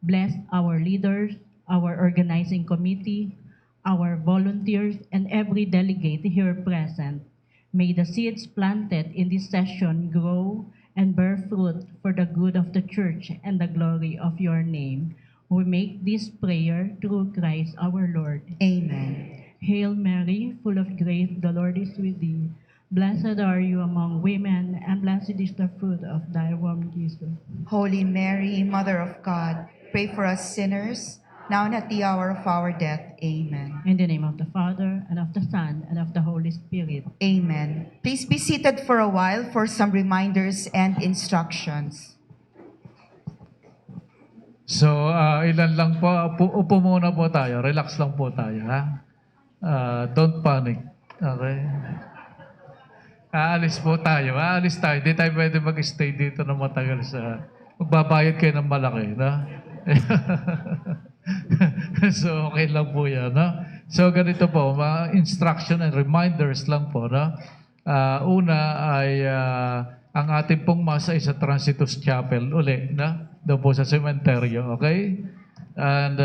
Bless our leaders, our organizing committee, our volunteers, and every delegate here present. May the seeds planted in this session grow and bear fruit for the good of the Church and the glory of your name. We make this prayer through Christ our Lord. Amen. Hail Mary, full of grace, the Lord is with thee. Blessed are you among women, and blessed is the fruit of thy womb, Jesus. Holy Mary, Mother of God, pray for us sinners, now and at the hour of our death. Amen. In the name of the Father, and of the Son, and of the Holy Spirit. Amen. Please be seated for a while for some reminders and instructions. So, ilan lang po, upo muna po tayo, relax lang po tayo, ha? Don't panic, okay? Aalis po tayo, aalis tayo, di tayo pwede mag-stay dito na matagal magbabayad kayo ng malaki, no? So, okay lang po yan, no? So, ganito po, mga instruction and reminders lang po, no? Una ay ang ating pong masa ay sa Transitus Chapel uli, no? Doon po sa sementeryo, okay? And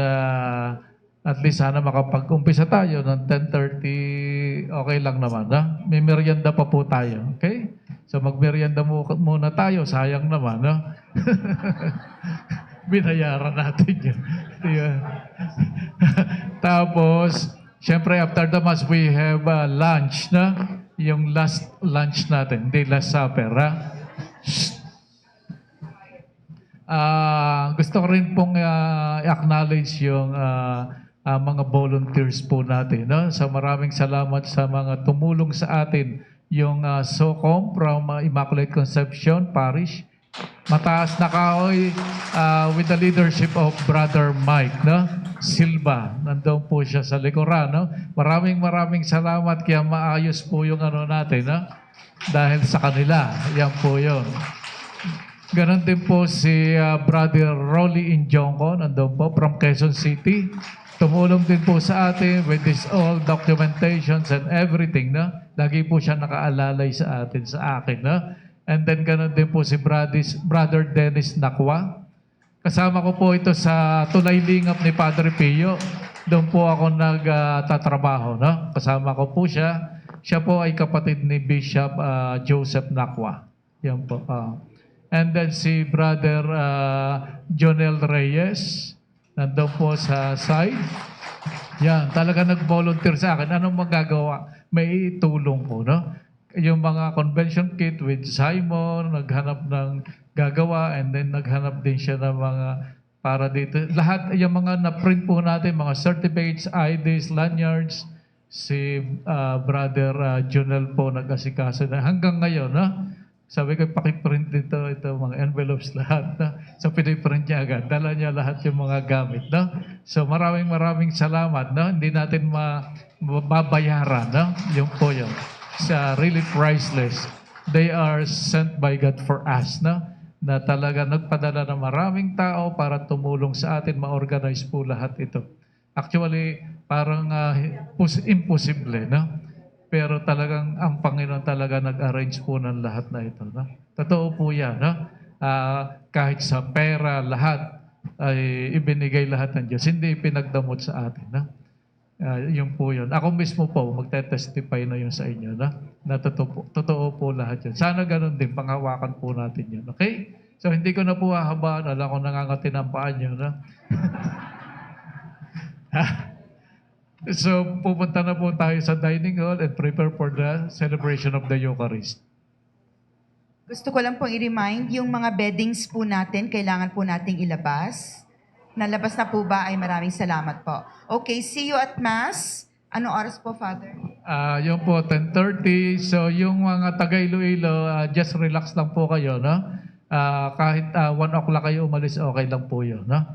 at least sana makapag-umpisa tayo ng 10:30, okay lang naman, no? May merienda pa po tayo, okay? So, mag-merienda muna tayo, sayang naman, no? Binayaran natin yun. Yeah. Tapos, syempre after the Mass, we have lunch, na? Yung last lunch natin, hindi last supper, ha? Gusto ko rin pong i-acknowledge yung mga volunteers po natin, no? So maraming salamat sa mga tumulong sa atin. Yung SOCOM from Immaculate Conception Parish, mataas na kahoy with the leadership of Brother Mike, no? Silva. Nandoon po siya sa likuran, no? Maraming salamat, kaya maayos po yung ano natin, no? Dahil sa kanila. Yan po yun. Ganon din po si Brother Rolly Injonco, nandoon po from Quezon City. Tumulong din po sa atin with this all documentations and everything, no? Lagi po siya nakaalalay sa atin, sa akin, no? And then ganon din po si Brother Dennis Nakwa. Kasama ko po ito sa Tulay Lingap ni Padre Pio. Doon po ako nagtatrabaho, no? Kasama ko po siya. Siya po ay kapatid ni Bishop Joseph Nakwa. Yan po. And then si Brother Jonel Reyes, nandun po sa side. Yan, talaga nag-volunteer sa akin. Anong magagawa? May tulong po, no? Yung mga convention kit with Simon, naghanap ng gagawa, and then naghanap din siya ng mga para dito. Lahat, yung mga na-print po natin, mga certificates, IDs, lanyards, si Brother Jonel po nag-asikaso na hanggang ngayon, no? Sabi ko, pakiprint dito, ito mga envelopes lahat. No? So, piniprint niya agad. Dala niya lahat yung mga gamit. No? So, maraming salamat. No? Hindi natin mababayaran. No? Yung po yun. Really priceless. They are sent by God for us. No? Na talaga nagpadala ng maraming tao para tumulong sa atin. Ma-organize po lahat ito. Actually, parang imposible. No? Pero talagang ang Panginoon talaga nag-arrange po ng lahat na ito. No? Totoo po yan. No? Kahit sa pera, lahat ay ibinigay lahat ng Diyos. Hindi ipinagdamot sa atin. No? Yun po yun. Ako mismo po, magte-testify na yun sa inyo. Na totoo po lahat yun. Sana ganun din, panghawakan po natin yun. Okay? So, hindi ko na po hahabaan. Alam ko nangangati ng paan nyo. So, pupunta na po tayo sa dining hall and prepare for the celebration of the Eucharist. Gusto ko lang pong i-remind, yung mga beddings po natin, kailangan po nating ilabas. Nalabas na po ba? Ay maraming salamat po. Okay, see you at Mass. Anong oras po, Father? Yun po, 10:30. So, yung mga taga Iloilo, just relax lang po kayo, no? Kahit 1 o'clock kayo umalis, okay lang po yun, no?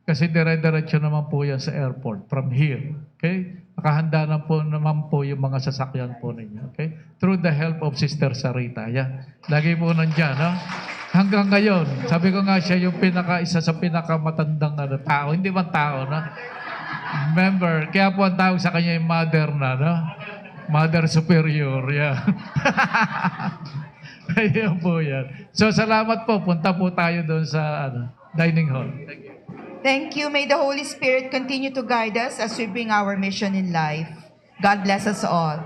Kasi dire-diretso naman po yan sa airport from here. Okay? Nakahanda na po naman po yung mga sasakyan po ninyo. Okay? Through the help of Sister Sarita. Yan. Lagi po nandyan. No? Hanggang ngayon, sabi ko nga siya yung isa sa pinakamatandang tao. Hindi man tao, no? Member. Kaya po ang tawag sa kanya yung mother na, no? Mother Superior. Yeah. Ayun po yan. So, salamat po. Punta po tayo doon sa dining hall. Thank you. Thank you. May the Holy Spirit continue to guide us as we bring our mission in life. God bless us all.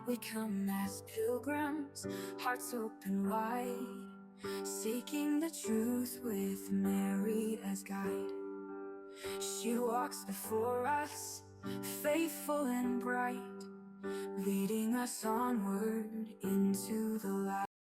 We come as pilgrims, hearts open wide, seeking the truth with Mary as guide. She walks before us, faithful and bright, leading us onward into the light.